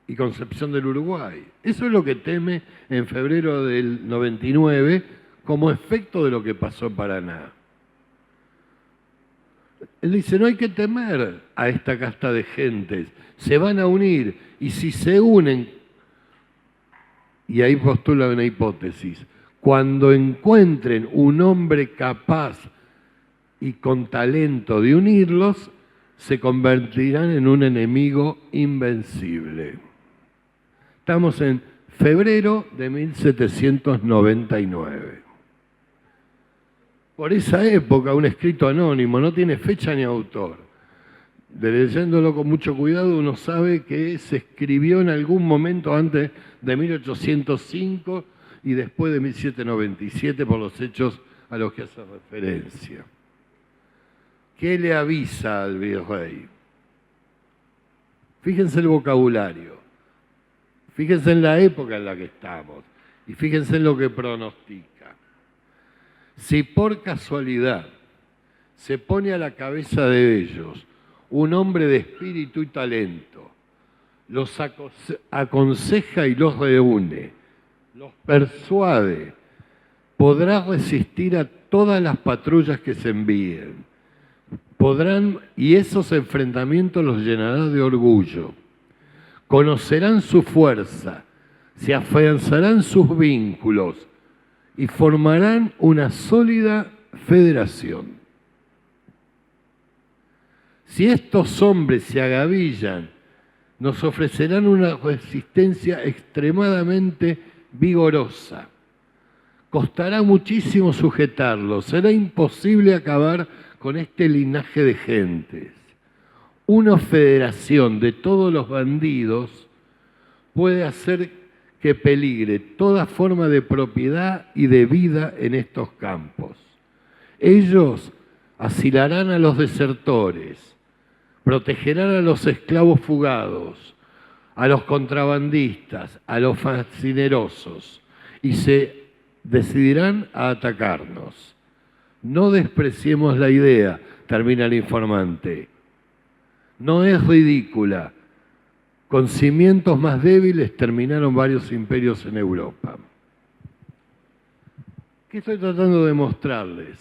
y Concepción del Uruguay. Eso es lo que teme en febrero del 99 como efecto de lo que pasó en Paraná. Él dice, no hay que temer a esta casta de gentes, se van a unir y si se unen, y ahí postula una hipótesis, cuando encuentren un hombre capaz y con talento de unirlos, se convertirán en un enemigo invencible. Estamos en febrero de 1799. Por esa época, un escrito anónimo, no tiene fecha ni autor. Leyéndolo con mucho cuidado, uno sabe que se escribió en algún momento antes de 1805 y después de 1797 por los hechos a los que hace referencia. ¿Qué le avisa al virrey? Fíjense el vocabulario, fíjense en la época en la que estamos y fíjense en lo que pronostica. Si por casualidad se pone a la cabeza de ellos un hombre de espíritu y talento, los aconseja y los reúne, los persuade, podrá resistir a todas las patrullas que se envíen. Y esos enfrentamientos los llenará de orgullo. Conocerán su fuerza, se afianzarán sus vínculos y formarán una sólida federación. Si estos hombres se agavillan, nos ofrecerán una resistencia extremadamente vigorosa. Costará muchísimo sujetarlos, será imposible acabar con este linaje de gentes. Una federación de todos los bandidos puede hacer que peligre toda forma de propiedad y de vida en estos campos. Ellos asilarán a los desertores, protegerán a los esclavos fugados, a los contrabandistas, a los fascinerosos, y se decidirán a atacarnos. No despreciemos la idea, termina el informante. No es ridícula. Con cimientos más débiles terminaron varios imperios en Europa. ¿Qué estoy tratando de mostrarles?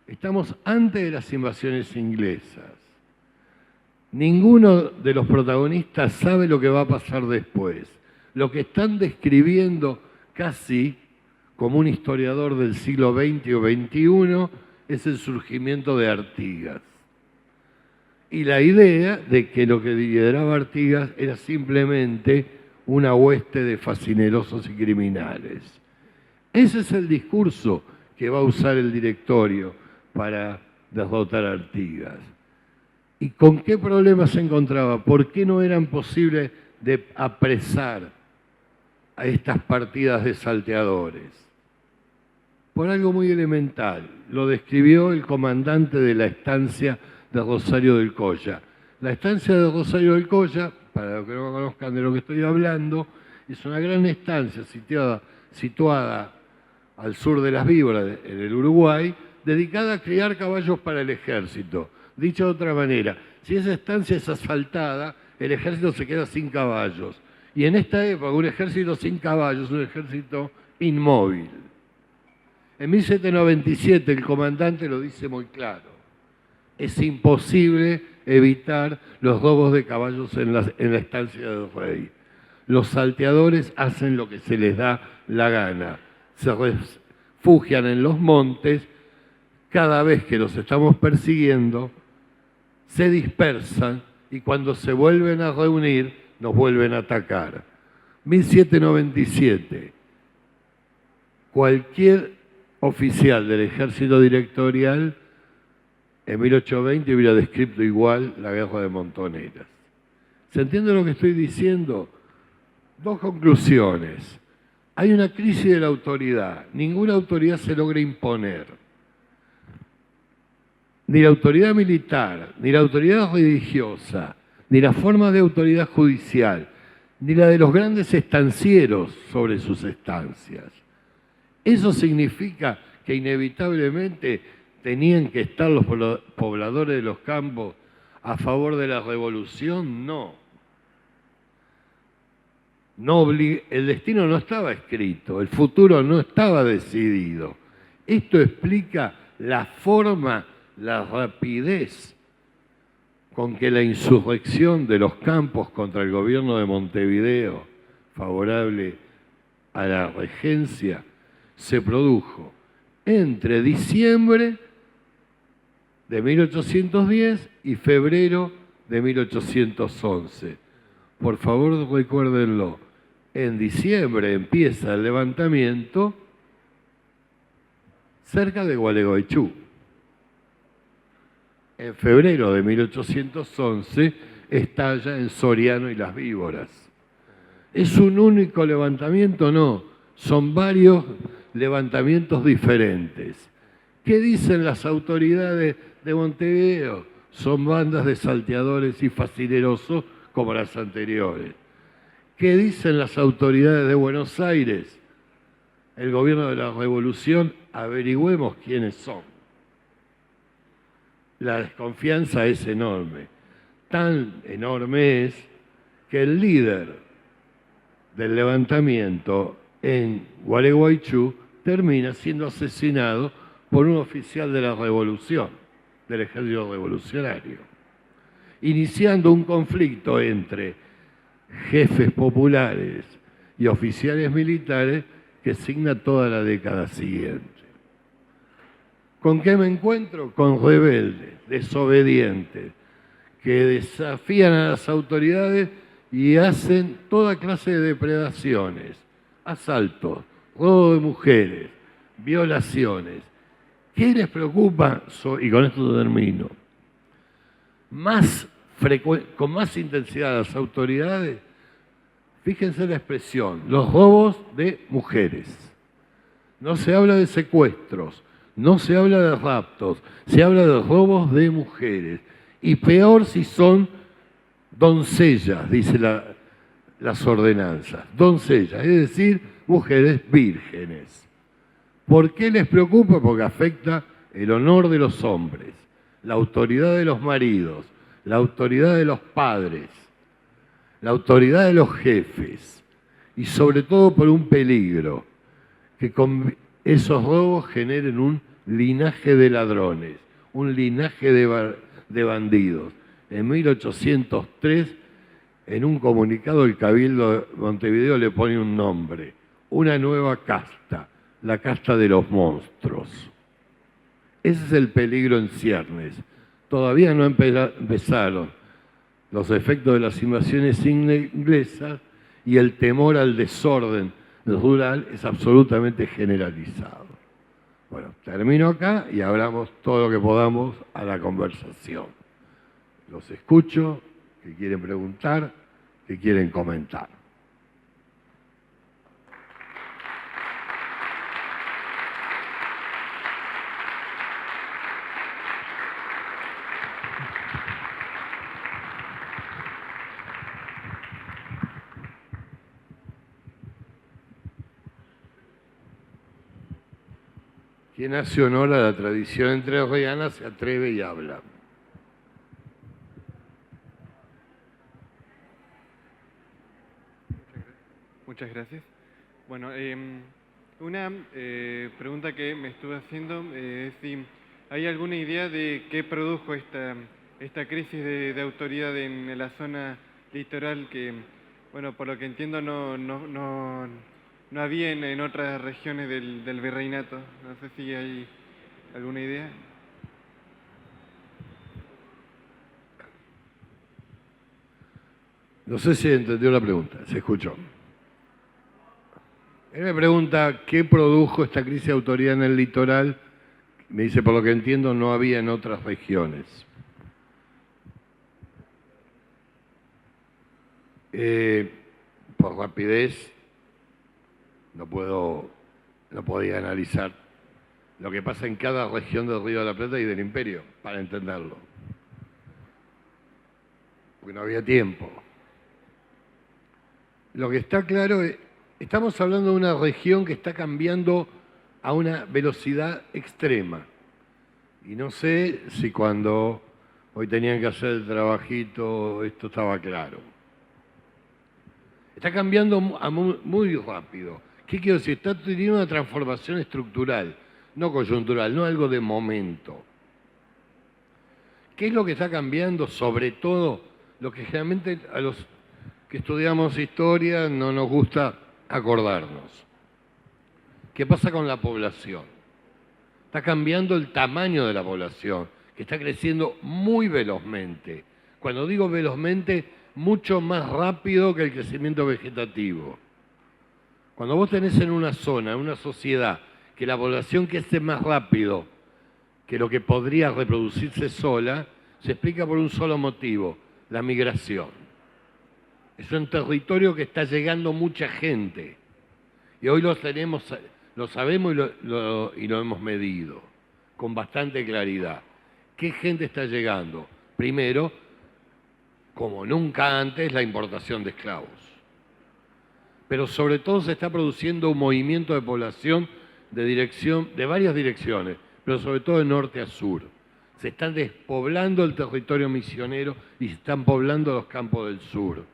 Estamos antes de las invasiones inglesas. Ninguno de los protagonistas sabe lo que va a pasar después. Lo que están describiendo casi como un historiador del siglo XX o XXI es el surgimiento de Artigas. Y la idea de que lo que lideraba Artigas era simplemente una hueste de fascinerosos y criminales. Ese es el discurso que va a usar el directorio para derrotar a Artigas. ¿Y con qué problemas se encontraba? ¿Por qué no eran posibles de apresar a estas partidas de salteadores? Por algo muy elemental. Lo describió el comandante de la estancia de Rosario del Colla. La estancia de Rosario del Colla, para los que no conozcan de lo que estoy hablando, es una gran estancia situada al sur de Las Víboras, en el Uruguay, dedicada a criar caballos para el ejército. Dicho de otra manera, si esa estancia es asfaltada, el ejército se queda sin caballos. Y en esta época, un ejército sin caballos es un ejército inmóvil. En 1797 el comandante lo dice muy claro. Es imposible evitar los robos de caballos en la estancia del rey. Los salteadores hacen lo que se les da la gana. Se refugian en los montes. Cada vez que los estamos persiguiendo, se dispersan y cuando se vuelven a reunir, nos vuelven a atacar. 1797. Cualquier oficial del ejército directorial en 1820 hubiera descrito igual la guerra de Montoneras. ¿Se entiende lo que estoy diciendo? Dos conclusiones. Hay una crisis de la autoridad. Ninguna autoridad se logra imponer. Ni la autoridad militar, ni la autoridad religiosa, ni la forma de autoridad judicial, ni la de los grandes estancieros sobre sus estancias. ¿Eso significa que inevitablemente tenían que estar los pobladores de los campos a favor de la revolución? No. El destino no estaba escrito, el futuro no estaba decidido. Esto explica la forma, la rapidez con que la insurrección de los campos contra el gobierno de Montevideo, favorable a la regencia, se produjo entre diciembre de 1810 y febrero de 1811. Por favor, recuérdenlo. En diciembre empieza el levantamiento cerca de Gualeguaychú. En febrero de 1811 estalla en Soriano y Las Víboras. ¿Es un único levantamiento? No, son varios levantamientos diferentes. ¿Qué dicen las autoridades de Montevideo? Son bandas de salteadores y facinerosos como las anteriores. ¿Qué dicen las autoridades de Buenos Aires? El gobierno de la revolución, averigüemos quiénes son. La desconfianza es enorme. Tan enorme es que el líder del levantamiento en Gualeguaychú termina siendo asesinado por un oficial de la revolución, del ejército revolucionario, iniciando un conflicto entre jefes populares y oficiales militares que signa toda la década siguiente. ¿Con qué me encuentro? Con rebeldes, desobedientes, que desafían a las autoridades y hacen toda clase de depredaciones, asaltos, robo de mujeres, violaciones. ¿Qué les preocupa? Y con esto termino. Con más intensidad a las autoridades, fíjense la expresión, los robos de mujeres. No se habla de secuestros, no se habla de raptos, se habla de robos de mujeres. Y peor si son doncellas, dice las ordenanzas, doncellas, es decir, mujeres vírgenes. ¿Por qué les preocupa? Porque afecta el honor de los hombres, la autoridad de los maridos, la autoridad de los padres, la autoridad de los jefes y sobre todo por un peligro, que con esos robos generen un linaje de ladrones, un linaje de bandidos. En 1803, en un comunicado, el Cabildo de Montevideo le pone un nombre, una nueva casta, la casta de los monstruos. Ese es el peligro en ciernes. Todavía no empezaron los efectos de las invasiones inglesas y el temor al desorden rural es absolutamente generalizado. Bueno, termino acá y hablamos todo lo que podamos a la conversación. Los escucho, que quieren preguntar, que quieren comentar. Quien hace honor a la tradición entrerriana se atreve y habla. Muchas gracias. Bueno, una pregunta que me estuve haciendo es si hay alguna idea de qué produjo esta crisis de autoridad en la zona litoral que, bueno, por lo que entiendo no había en otras regiones del virreinato. No sé si hay alguna idea. No sé si entendió la pregunta, se escuchó. Él me pregunta qué produjo esta crisis de autoridad en el litoral. Me dice, por lo que entiendo, no había en otras regiones. Por rapidez, no podía analizar lo que pasa en cada región del Río de la Plata y del Imperio, para entenderlo. Porque no había tiempo. lo que está claro es, estamos hablando de una región que está cambiando a una velocidad extrema. Y no sé si cuando hoy tenían que hacer el trabajito esto estaba claro. Está cambiando muy rápido. ¿Qué quiero decir? Está teniendo una transformación estructural, no coyuntural, no algo de momento. ¿Qué es lo que está cambiando? Sobre todo, lo que generalmente a los que estudiamos historia no nos gusta acordarnos. ¿Qué pasa con la población? Está cambiando el tamaño de la población, que está creciendo muy velozmente. Cuando digo velozmente, mucho más rápido que el crecimiento vegetativo. Cuando vos tenés en una zona, en una sociedad, que la población crece más rápido que lo que podría reproducirse sola, se explica por un solo motivo, la migración. Es un territorio que está llegando mucha gente. Y hoy lo sabemos y lo hemos medido con bastante claridad. ¿Qué gente está llegando? Primero, como nunca antes, la importación de esclavos. Pero sobre todo se está produciendo un movimiento de población de varias direcciones, pero sobre todo de norte a sur. Se están despoblando el territorio misionero y se están poblando los campos del sur.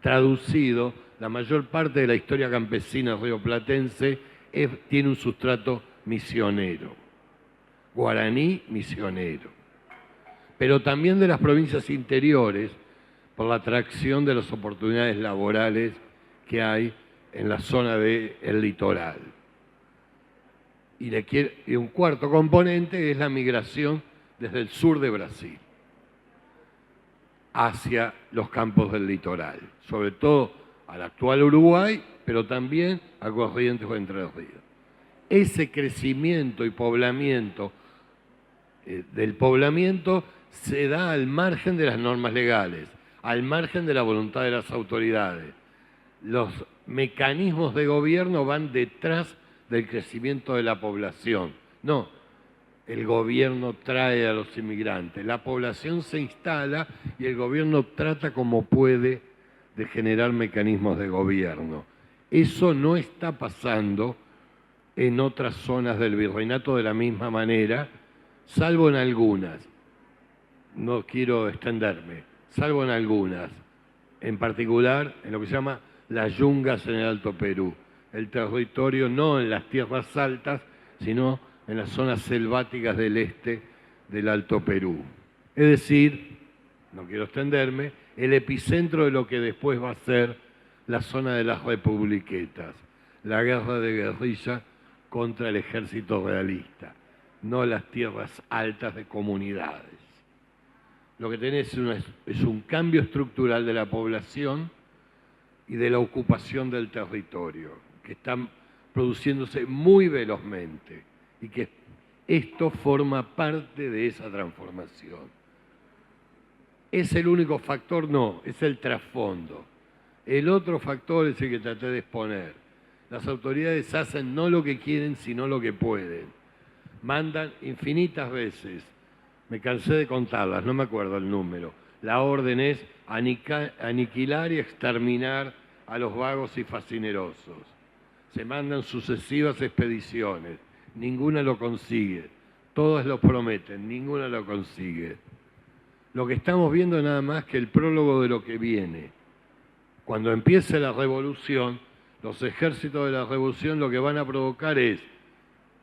Traducido, la mayor parte de la historia campesina rioplatense tiene un sustrato misionero, guaraní misionero. Pero también de las provincias interiores, por la atracción de las oportunidades laborales que hay en la zona del litoral. Y un cuarto componente es la migración desde el sur de Brasil hacia los campos del litoral, sobre todo al actual Uruguay, pero también a Corrientes o Entre Ríos. Ese crecimiento y poblamiento del poblamiento se da al margen de las normas legales, al margen de la voluntad de las autoridades. Los mecanismos de gobierno van detrás del crecimiento de la población. No, el gobierno trae a los inmigrantes, la población se instala y el gobierno trata como puede de generar mecanismos de gobierno. Eso no está pasando en otras zonas del virreinato de la misma manera, salvo en algunas. No quiero extenderme, salvo en algunas. En particular, en lo que se llama las yungas en el Alto Perú. El territorio no en las tierras altas, sino en las zonas selváticas del este del Alto Perú. Es decir, no quiero extenderme, el epicentro de lo que después va a ser la zona de las republiquetas, la guerra de guerrilla contra el ejército realista, no las tierras altas de comunidades. Lo que tenés es un cambio estructural de la población y de la ocupación del territorio, que están produciéndose muy velozmente y que esto forma parte de esa transformación. ¿Es el único factor? No, es el trasfondo. El otro factor es el que traté de exponer. Las autoridades hacen no lo que quieren, sino lo que pueden. Mandan infinitas veces, me cansé de contarlas, no me acuerdo el número. La orden es aniquilar y exterminar a los vagos y fascinerosos. Se mandan sucesivas expediciones, ninguna lo consigue. Todas lo prometen, ninguna lo consigue. Lo que estamos viendo es nada más que el prólogo de lo que viene. Cuando empiece la revolución, los ejércitos de la revolución lo que van a provocar es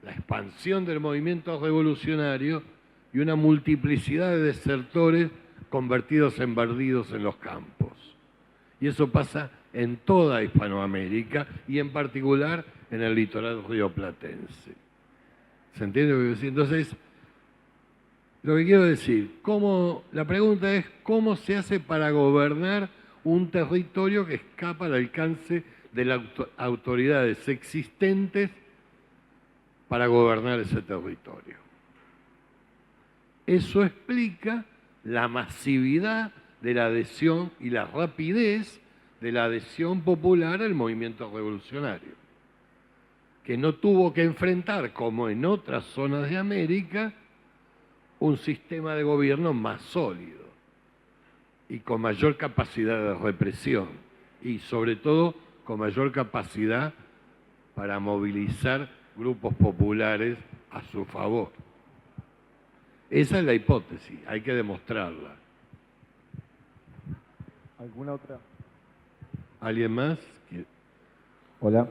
la expansión del movimiento revolucionario y una multiplicidad de desertores convertidos en bandidos en los campos. Y eso pasa en toda Hispanoamérica y en particular en el litoral rioplatense. ¿Se entiende lo que quiero decir? Entonces, lo que quiero decir, la pregunta es ¿cómo se hace para gobernar un territorio que escapa al alcance de las autoridades existentes para gobernar ese territorio? Eso explica la masividad de la adhesión y la rapidez de la adhesión popular al movimiento revolucionario, que no tuvo que enfrentar, como en otras zonas de América, un sistema de gobierno más sólido y con mayor capacidad de represión. y sobre todo con mayor capacidad para movilizar grupos populares a su favor. Esa es la hipótesis, hay que demostrarla. ¿Alguna otra? ¿Alguien más? Hola.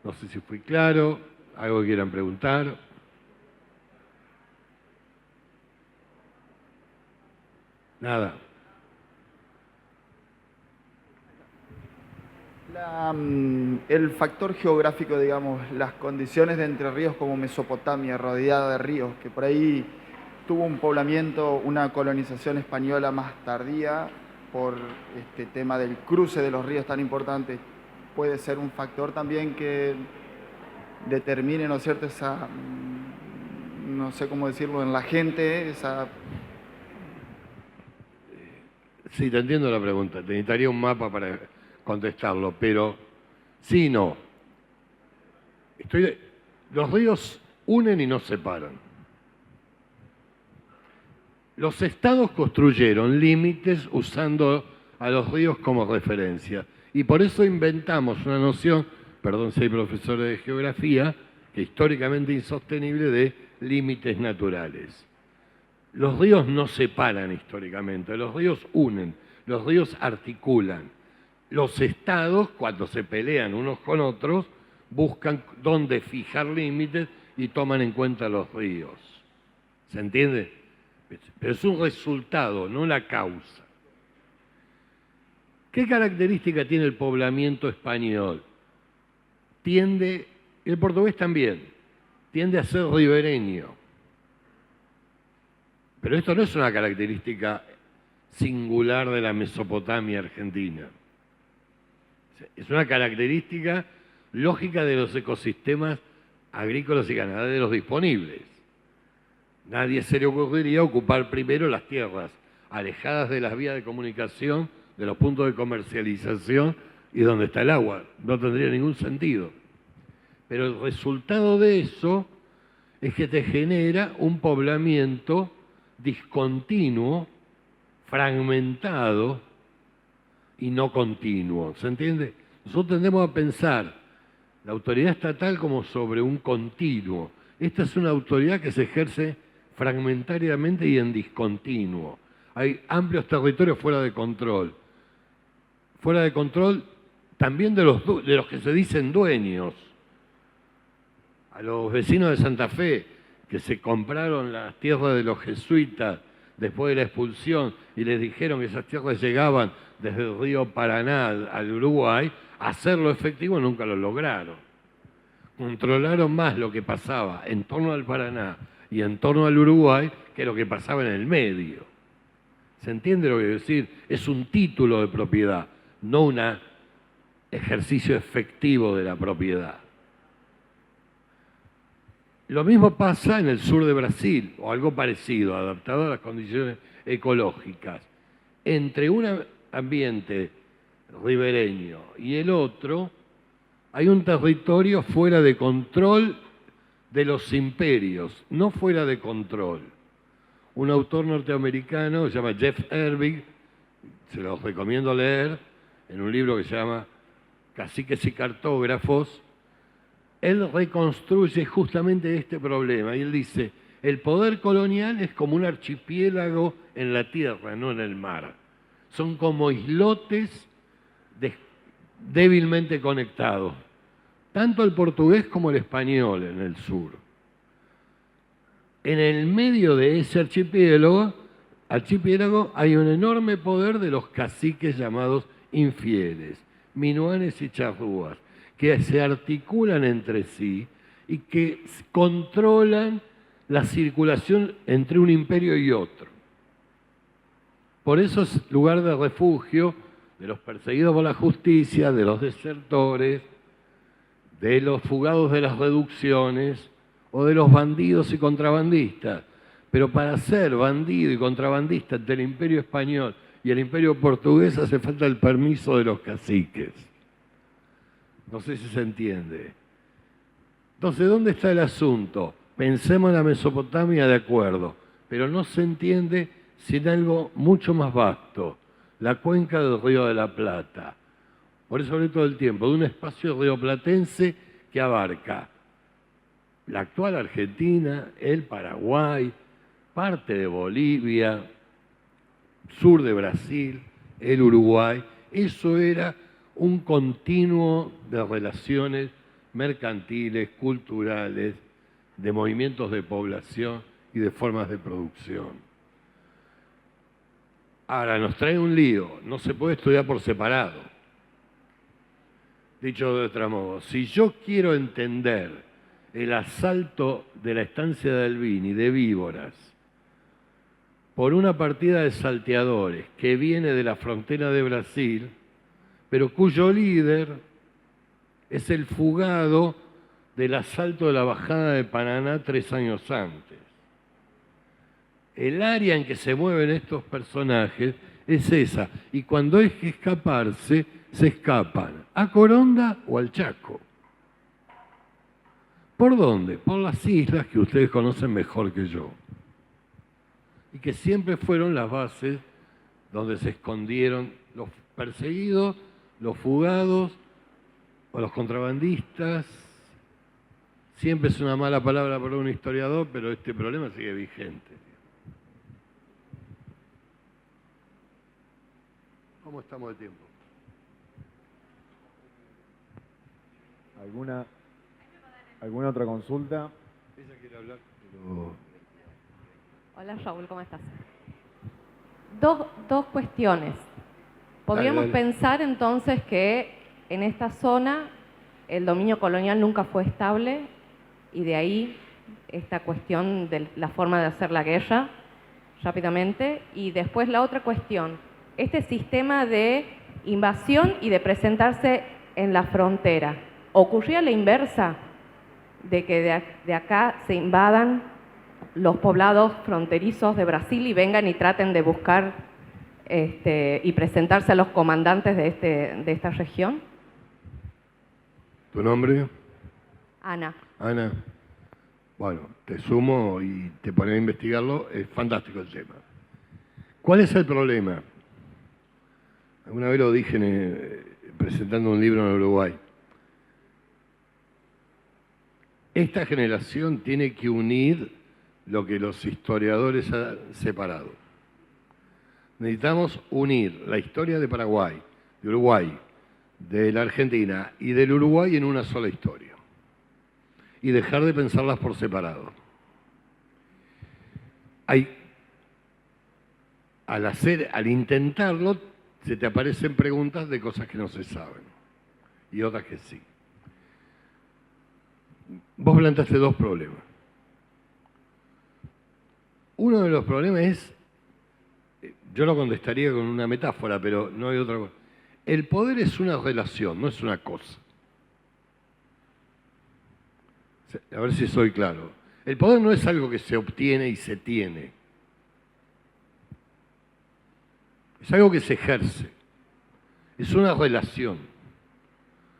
No sé si fui claro, algo que quieran preguntar. Nada. El factor geográfico, digamos, las condiciones de Entre Ríos como Mesopotamia, rodeada de ríos, que por ahí tuvo un poblamiento, una colonización española más tardía por este tema del cruce de los ríos tan importante, puede ser un factor también que determine, ¿no es cierto?, esa, no sé cómo decirlo, en la gente, esa... Sí, te entiendo la pregunta. Te necesitaría un mapa para contestarlo, pero sí y no. Los ríos unen y no separan. Los estados construyeron límites usando a los ríos como referencia. Y por eso inventamos una noción, perdón si hay profesores de geografía, que históricamente insostenible, de límites naturales. Los ríos no separan históricamente, los ríos unen, los ríos articulan. Los estados, cuando se pelean unos con otros, buscan dónde fijar límites y toman en cuenta los ríos. ¿Se entiende? Pero es un resultado, no la causa. ¿Qué característica tiene el poblamiento español? El portugués también, tiende a ser ribereño. Pero esto no es una característica singular de la Mesopotamia argentina. Es una característica lógica de los ecosistemas agrícolas y ganaderos disponibles. Nadie se le ocurriría ocupar primero las tierras alejadas de las vías de comunicación, de los puntos de comercialización y donde está el agua. No tendría ningún sentido. Pero el resultado de eso es que te genera un poblamiento discontinuo, fragmentado y no continuo. ¿Se entiende? Nosotros tendemos a pensar la autoridad estatal como sobre un continuo. Esta es una autoridad que se ejerce fragmentariamente y en discontinuo. Hay amplios territorios fuera de control. Fuera de control también de los que se dicen dueños. A los vecinos de Santa Fe, que se compraron las tierras de los jesuitas después de la expulsión y les dijeron que esas tierras llegaban desde el río Paraná al Uruguay, hacerlo efectivo nunca lo lograron. Controlaron más lo que pasaba en torno al Paraná y en torno al Uruguay que lo que pasaba en el medio. ¿Se entiende lo que quiero decir? Es un título de propiedad, no un ejercicio efectivo de la propiedad. Lo mismo pasa en el sur de Brasil, o algo parecido, adaptado a las condiciones ecológicas. Entre un ambiente ribereño y el otro, hay un territorio fuera de control de los imperios, no fuera de control. Un autor norteamericano se llama Jeff Ervig, se los recomiendo leer, en un libro que se llama Caciques y Cartógrafos. Él reconstruye justamente este problema y él dice, el poder colonial es como un archipiélago en la tierra, no en el mar. Son como islotes débilmente conectados, tanto el portugués como el español en el sur. En el medio de ese archipiélago hay un enorme poder de los caciques llamados infieles, minuanes y charrúas, que se articulan entre sí y que controlan la circulación entre un imperio y otro. Por eso es lugar de refugio de los perseguidos por la justicia, de los desertores, de los fugados de las reducciones o de los bandidos y contrabandistas. Pero para ser bandido y contrabandista entre el imperio español y el imperio portugués hace falta el permiso de los caciques. No sé si se entiende. Entonces, ¿dónde está el asunto? Pensemos en la Mesopotamia de acuerdo, pero no se entiende sin algo mucho más vasto. la cuenca del Río de la Plata. Por eso hablé todo el tiempo de un espacio rioplatense que abarca la actual Argentina, el Paraguay, parte de Bolivia, sur de Brasil, el Uruguay. Eso era un continuo de relaciones mercantiles, culturales, de movimientos de población y de formas de producción. Ahora nos trae un lío, no se puede estudiar por separado. Dicho de otro modo, si yo quiero entender el asalto de la estancia de Albini de víboras por una partida de salteadores que viene de la frontera de Brasil, pero cuyo líder es el fugado del asalto de la bajada de Paraná 3 años antes. El área en que se mueven estos personajes es esa, y cuando hay que escaparse, se escapan a Coronda o al Chaco. ¿Por dónde? Por las islas que ustedes conocen mejor que yo, y que siempre fueron las bases donde se escondieron los perseguidos, los fugados o los contrabandistas. Siempre es una mala palabra para un historiador, pero este problema sigue vigente. ¿Cómo estamos de tiempo? ¿Alguna otra consulta? Ella quiere hablar, pero... Hola Raúl, ¿cómo estás? Dos cuestiones. Podríamos Dale, dale. pensar entonces que en esta zona el dominio colonial nunca fue estable y de ahí esta cuestión de la forma de hacer la guerra rápidamente. Y después la otra cuestión, este sistema de invasión y de presentarse en la frontera, ¿ocurría la inversa? De que de acá se invadan los poblados fronterizos de Brasil y vengan y traten de buscar y presentarse a los comandantes de esta región. ¿Tu nombre? Ana. Ana. Bueno, te sumo y te pones a investigarlo. Es fantástico el tema. ¿Cuál es el problema? Alguna vez lo dije presentando un libro en Uruguay. Esta generación tiene que unir lo que los historiadores han separado. Necesitamos unir la historia de Paraguay, de Uruguay, de la Argentina y del Uruguay en una sola historia. Y dejar de pensarlas por separado. Al intentarlo, se te aparecen preguntas de cosas que no se saben y otras que sí. Vos planteaste dos problemas. Uno de los problemas es, yo lo contestaría con una metáfora, pero no hay otra cosa. El poder es una relación, no es una cosa. A ver si soy claro. El poder no es algo que se obtiene y se tiene. Es algo que se ejerce. Es una relación.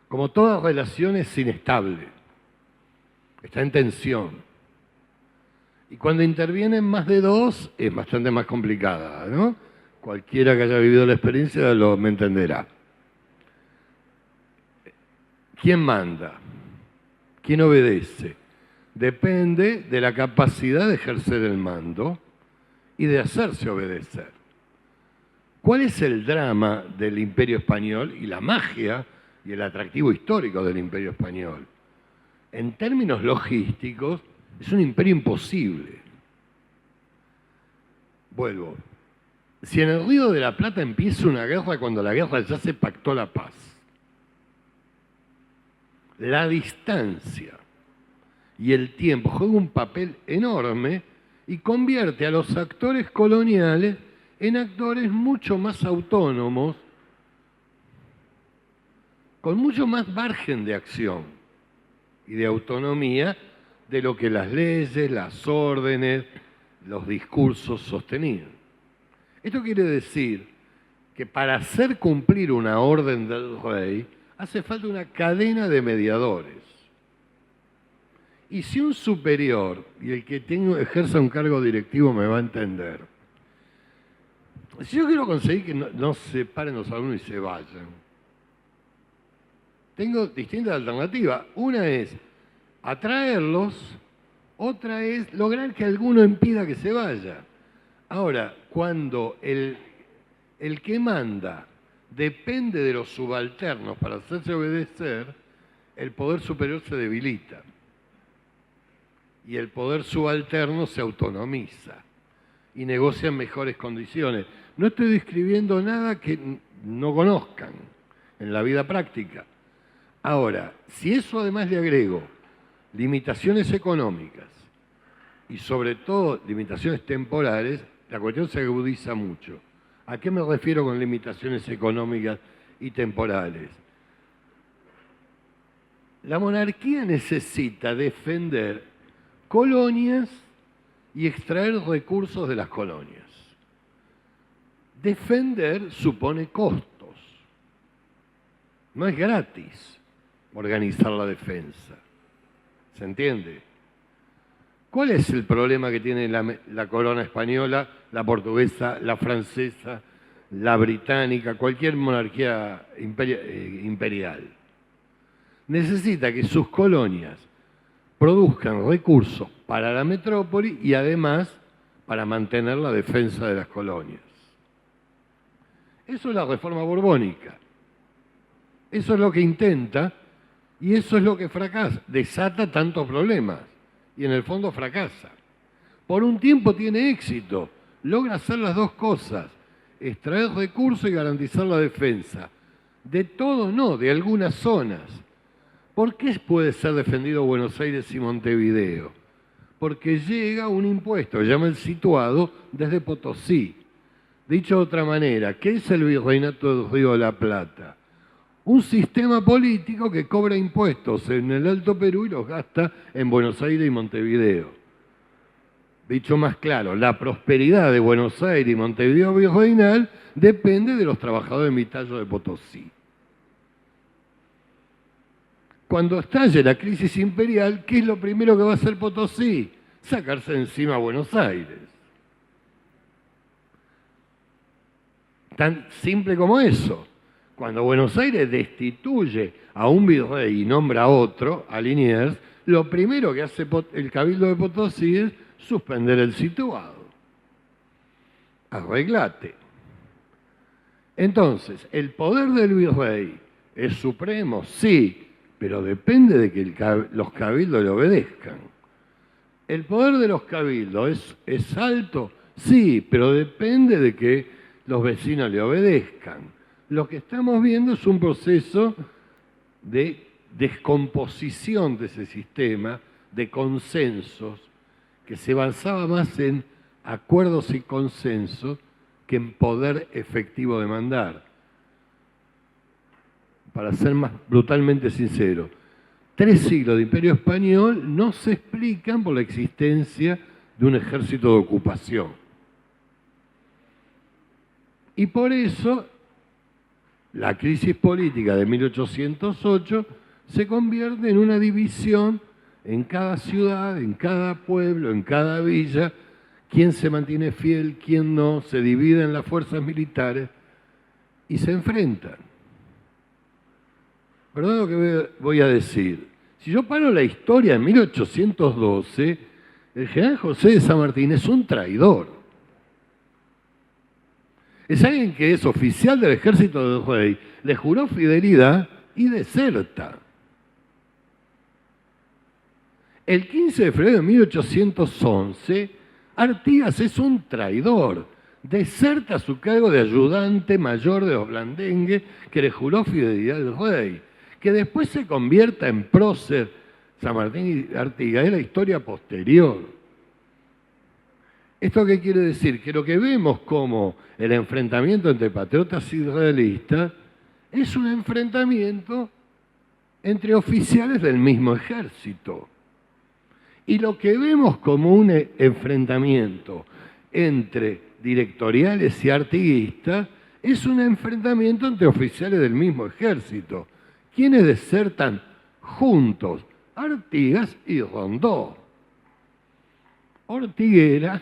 Como toda relación es inestable. Está en tensión. Y cuando intervienen más de dos, es bastante más complicada, ¿no? Cualquiera que haya vivido la experiencia me entenderá. ¿Quién manda? ¿Quién obedece? Depende de la capacidad de ejercer el mando y de hacerse obedecer. ¿Cuál es el drama del Imperio Español y la magia y el atractivo histórico del Imperio Español? En términos logísticos, es un imperio imposible. Vuelvo. Si en el Río de la Plata empieza una guerra cuando la guerra ya se pactó la paz, la distancia y el tiempo juegan un papel enorme y convierte a los actores coloniales en actores mucho más autónomos, con mucho más margen de acción y de autonomía de lo que las leyes, las órdenes, los discursos sostenían. Esto quiere decir que para hacer cumplir una orden del rey hace falta una cadena de mediadores. Y si un superior, y el que ejerza un cargo directivo me va a entender, Si yo quiero conseguir que no se paren los alumnos y se vayan, tengo distintas alternativas. Una es atraerlos, otra es lograr que alguno impida que se vaya. Ahora, cuando el que manda depende de los subalternos para hacerse obedecer, el poder superior se debilita y el poder subalterno se autonomiza y negocia en mejores condiciones. No estoy describiendo nada que no conozcan en la vida práctica. Ahora, si eso además le agrego limitaciones económicas y sobre todo limitaciones temporales, la cuestión se agudiza mucho. ¿A qué me refiero con limitaciones económicas y temporales? La monarquía necesita defender colonias y extraer recursos de las colonias. Defender supone costos. No es gratis organizar la defensa. ¿Se entiende? ¿Cuál es el problema que tiene la corona española, la portuguesa, la francesa, la británica, cualquier monarquía imperial? Necesita que sus colonias produzcan recursos para la metrópoli y además para mantener la defensa de las colonias. Eso es la reforma borbónica. Eso es lo que intenta y eso es lo que fracasa. Desata tantos problemas y en el fondo fracasa. Por un tiempo tiene éxito, logra hacer las dos cosas, extraer recursos y garantizar la defensa. De todo no, de algunas zonas. ¿Por qué puede ser defendido Buenos Aires y Montevideo? Porque llega un impuesto, llama el situado, desde Potosí. Dicho de otra manera, ¿qué es el Virreinato del Río de la Plata? Un sistema político que cobra impuestos en el Alto Perú y los gasta en Buenos Aires y Montevideo. Dicho más claro, la prosperidad de Buenos Aires y Montevideo virreinal depende de los trabajadores de Mitallo de Potosí. Cuando estalle la crisis imperial, ¿qué es lo primero que va a hacer Potosí? Sacarse de encima a Buenos Aires. Tan simple como eso. Cuando Buenos Aires destituye a un virrey y nombra a otro, a Liniers, lo primero que hace el Cabildo de Potosí es suspender el situado. Arreglate. Entonces, ¿el poder del virrey es supremo? Sí, pero depende de que los cabildos le obedezcan. ¿El poder de los cabildos es alto? Sí, pero depende de que los vecinos le obedezcan. Lo que estamos viendo es un proceso de descomposición de ese sistema, de consensos, que se basaba más en acuerdos y consensos que en poder efectivo de mandar. Para ser más brutalmente sincero, 3 siglos de imperio español no se explican por la existencia de un ejército de ocupación. Y por eso la crisis política de 1808 se convierte en una división en cada ciudad, en cada pueblo, en cada villa, quién se mantiene fiel, quién no, se dividen las fuerzas militares y se enfrentan. Perdón lo que voy a decir. Si yo paro la historia en 1812, el general José de San Martín es un traidor. Es alguien que es oficial del ejército del rey, le juró fidelidad y deserta. El 15 de febrero de 1811, Artigas es un traidor. Deserta su cargo de ayudante mayor de los Blandengues, que le juró fidelidad al rey. Que después se convierta en prócer San Martín y Artigas es la historia posterior. ¿Esto qué quiere decir? Que lo que vemos como el enfrentamiento entre patriotas y realistas es un enfrentamiento entre oficiales del mismo ejército. Y lo que vemos como un enfrentamiento entre directoriales y artiguistas es un enfrentamiento entre oficiales del mismo ejército. ¿Quiénes desertan juntos? Artigas y Rondó. Ortiguera,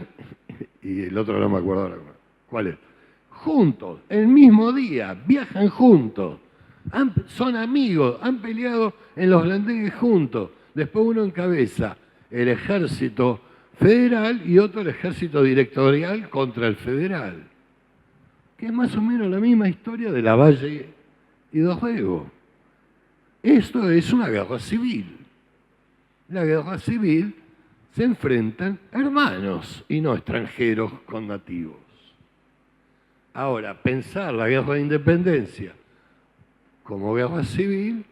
y el otro no me acuerdo ahora, ¿cuál es? juntos, el mismo día, viajan juntos, son amigos, han peleado en los blandengues juntos. Después uno encabeza el ejército federal y otro el ejército directorial contra el federal, que es más o menos la misma historia de Lavalle y Dorrego. Esto es una guerra civil. La guerra civil se enfrentan hermanos y no extranjeros con nativos. Ahora, pensar la guerra de independencia como guerra civil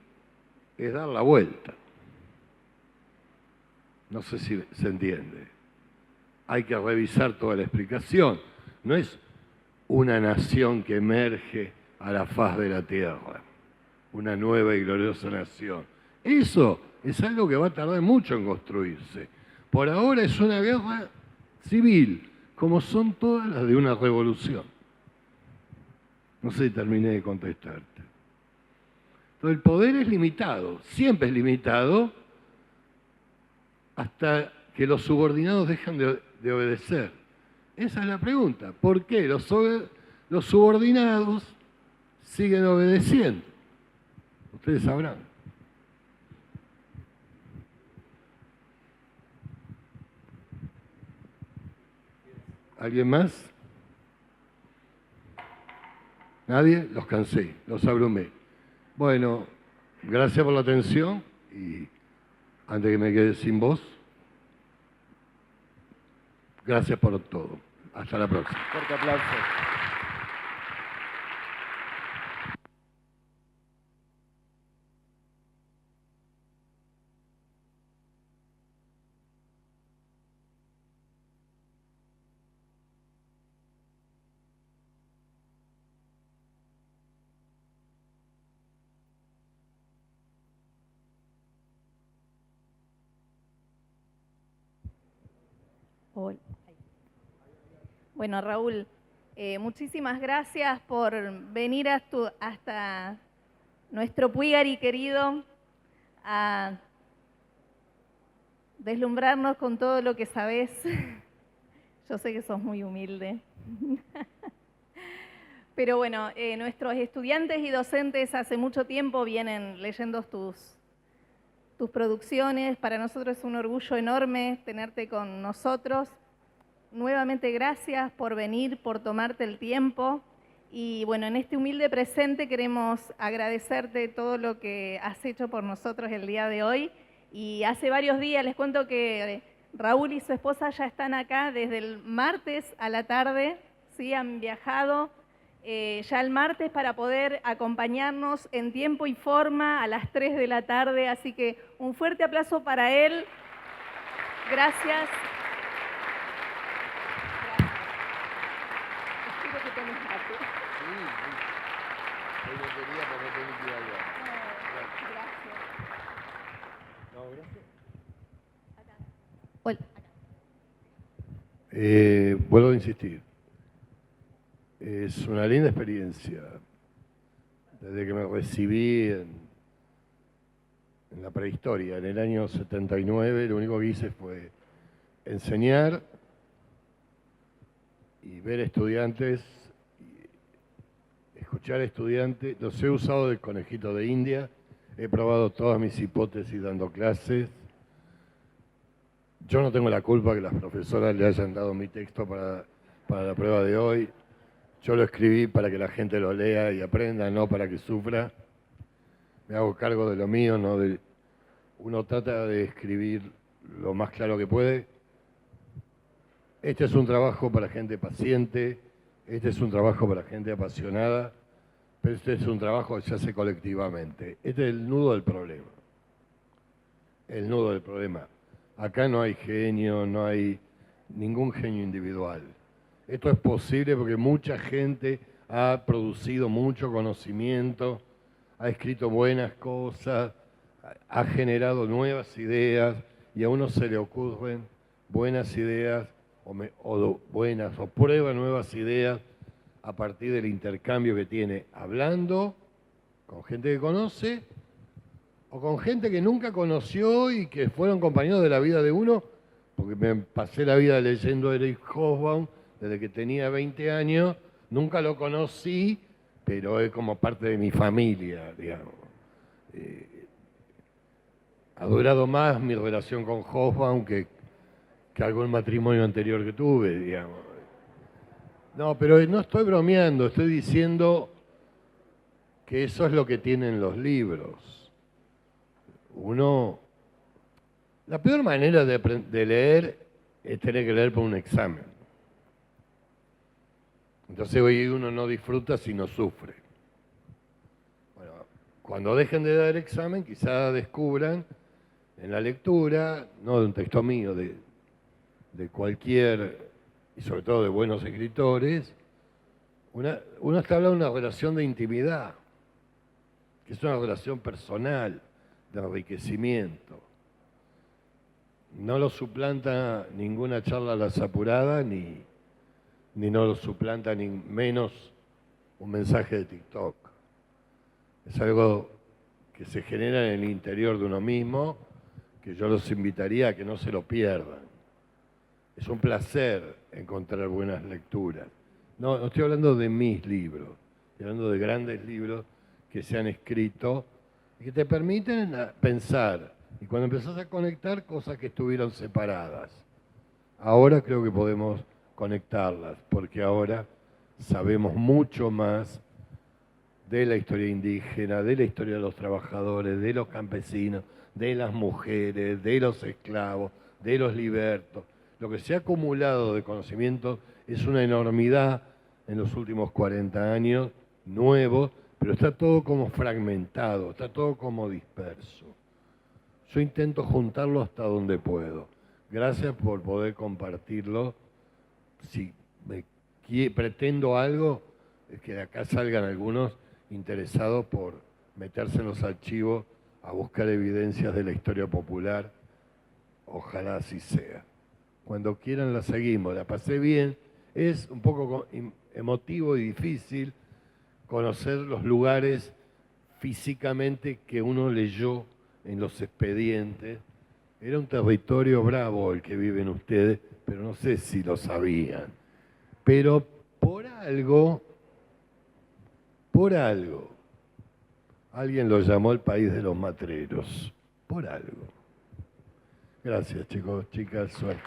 es dar la vuelta. No sé si se entiende. Hay que revisar toda la explicación. No es una nación que emerge a la faz de la tierra, una nueva y gloriosa nación. Eso es algo que va a tardar mucho en construirse. Por ahora es una guerra civil, como son todas las de una revolución. No sé si terminé de contestarte. Entonces el poder es limitado, siempre es limitado, hasta que los subordinados dejan de obedecer. Esa es la pregunta. ¿Por qué los subordinados siguen obedeciendo? Ustedes sabrán. ¿Alguien más? ¿Nadie? Los cansé, los abrumé. Bueno, gracias por la atención y antes que me quede sin voz, gracias por todo. Hasta la próxima. Fuerte aplauso. Hola. Bueno, Raúl, muchísimas gracias por venir hasta nuestro Puigari querido a deslumbrarnos con todo lo que sabés. Yo sé que sos muy humilde. Pero bueno, nuestros estudiantes y docentes hace mucho tiempo vienen leyendo tus producciones. Para nosotros es un orgullo enorme tenerte con nosotros. Nuevamente gracias por venir, por tomarte el tiempo. Y bueno, en este humilde presente queremos agradecerte todo lo que has hecho por nosotros el día de hoy. Y hace varios días, les cuento que Raúl y su esposa ya están acá desde el martes a la tarde, ¿sí? Han viajado ya el martes para poder acompañarnos en tiempo y forma a las 3 de la tarde. Así que un fuerte aplauso para él. Gracias. Espero que tomes mate. Gracias. Vuelvo a insistir. Es una linda experiencia. Desde que me recibí en la prehistoria, en el año 79, lo único que hice fue enseñar y ver estudiantes, y escuchar estudiantes. Los he usado de conejito de India, he probado todas mis hipótesis dando clases. Yo no tengo la culpa que las profesoras le hayan dado mi texto para la prueba de hoy. Yo lo escribí para que la gente lo lea y aprenda, no para que sufra. Me hago cargo de lo mío, no de... Uno trata de escribir lo más claro que puede. Este es un trabajo para gente paciente, este es un trabajo para gente apasionada, pero este es un trabajo que se hace colectivamente. Este es el nudo del problema. El nudo del problema. Acá no hay genio, no hay ningún genio individual. Esto es posible porque mucha gente ha producido mucho conocimiento, ha escrito buenas cosas, ha generado nuevas ideas y a uno se le ocurren buenas ideas o prueba nuevas ideas a partir del intercambio que tiene hablando con gente que conoce o con gente que nunca conoció y que fueron compañeros de la vida de uno, porque me pasé la vida leyendo a Eric Hobsbawm desde que tenía 20 años Nunca lo conocí, pero es como parte de mi familia, digamos. Ha durado más mi relación con Hobsbawm que algún matrimonio anterior que tuve, digamos. No, pero no estoy bromeando, estoy diciendo que eso es lo que tienen los libros. La peor manera de leer es tener que leer por un examen. Entonces hoy uno no disfruta sino sufre. Bueno, cuando dejen de dar examen, quizás descubran en la lectura, no de un texto mío, de cualquier, y sobre todo de buenos escritores, uno está hablando de una relación de intimidad, que es una relación personal, de enriquecimiento. No lo suplanta ninguna charla a las apuradas, ni no lo suplanta ni menos un mensaje de TikTok. Es algo que se genera en el interior de uno mismo, que yo los invitaría a que no se lo pierdan. Es un placer encontrar buenas lecturas. No estoy hablando de mis libros, estoy hablando de grandes libros que se han escrito y que te permiten pensar. Y cuando empezás a conectar cosas que estuvieron separadas. Ahora creo que podemos conectarlas, porque ahora sabemos mucho más de la historia indígena, de la historia de los trabajadores, de los campesinos, de las mujeres, de los esclavos, de los libertos. Lo que se ha acumulado de conocimiento es una enormidad en los últimos 40 años, nuevo, pero está todo como fragmentado, está todo como disperso. Yo intento juntarlo hasta donde puedo. Gracias por poder compartirlo. Si pretendo algo, es que de acá salgan algunos interesados por meterse en los archivos a buscar evidencias de la historia popular. Ojalá así sea. Cuando quieran la seguimos, la pasé bien. Es un poco emotivo y difícil conocer los lugares físicamente que uno leyó en los expedientes. Era un territorio bravo el que viven ustedes, pero no sé si lo sabían. Pero por algo, alguien lo llamó el país de los matreros. Por algo. Gracias, chicos, chicas, suerte.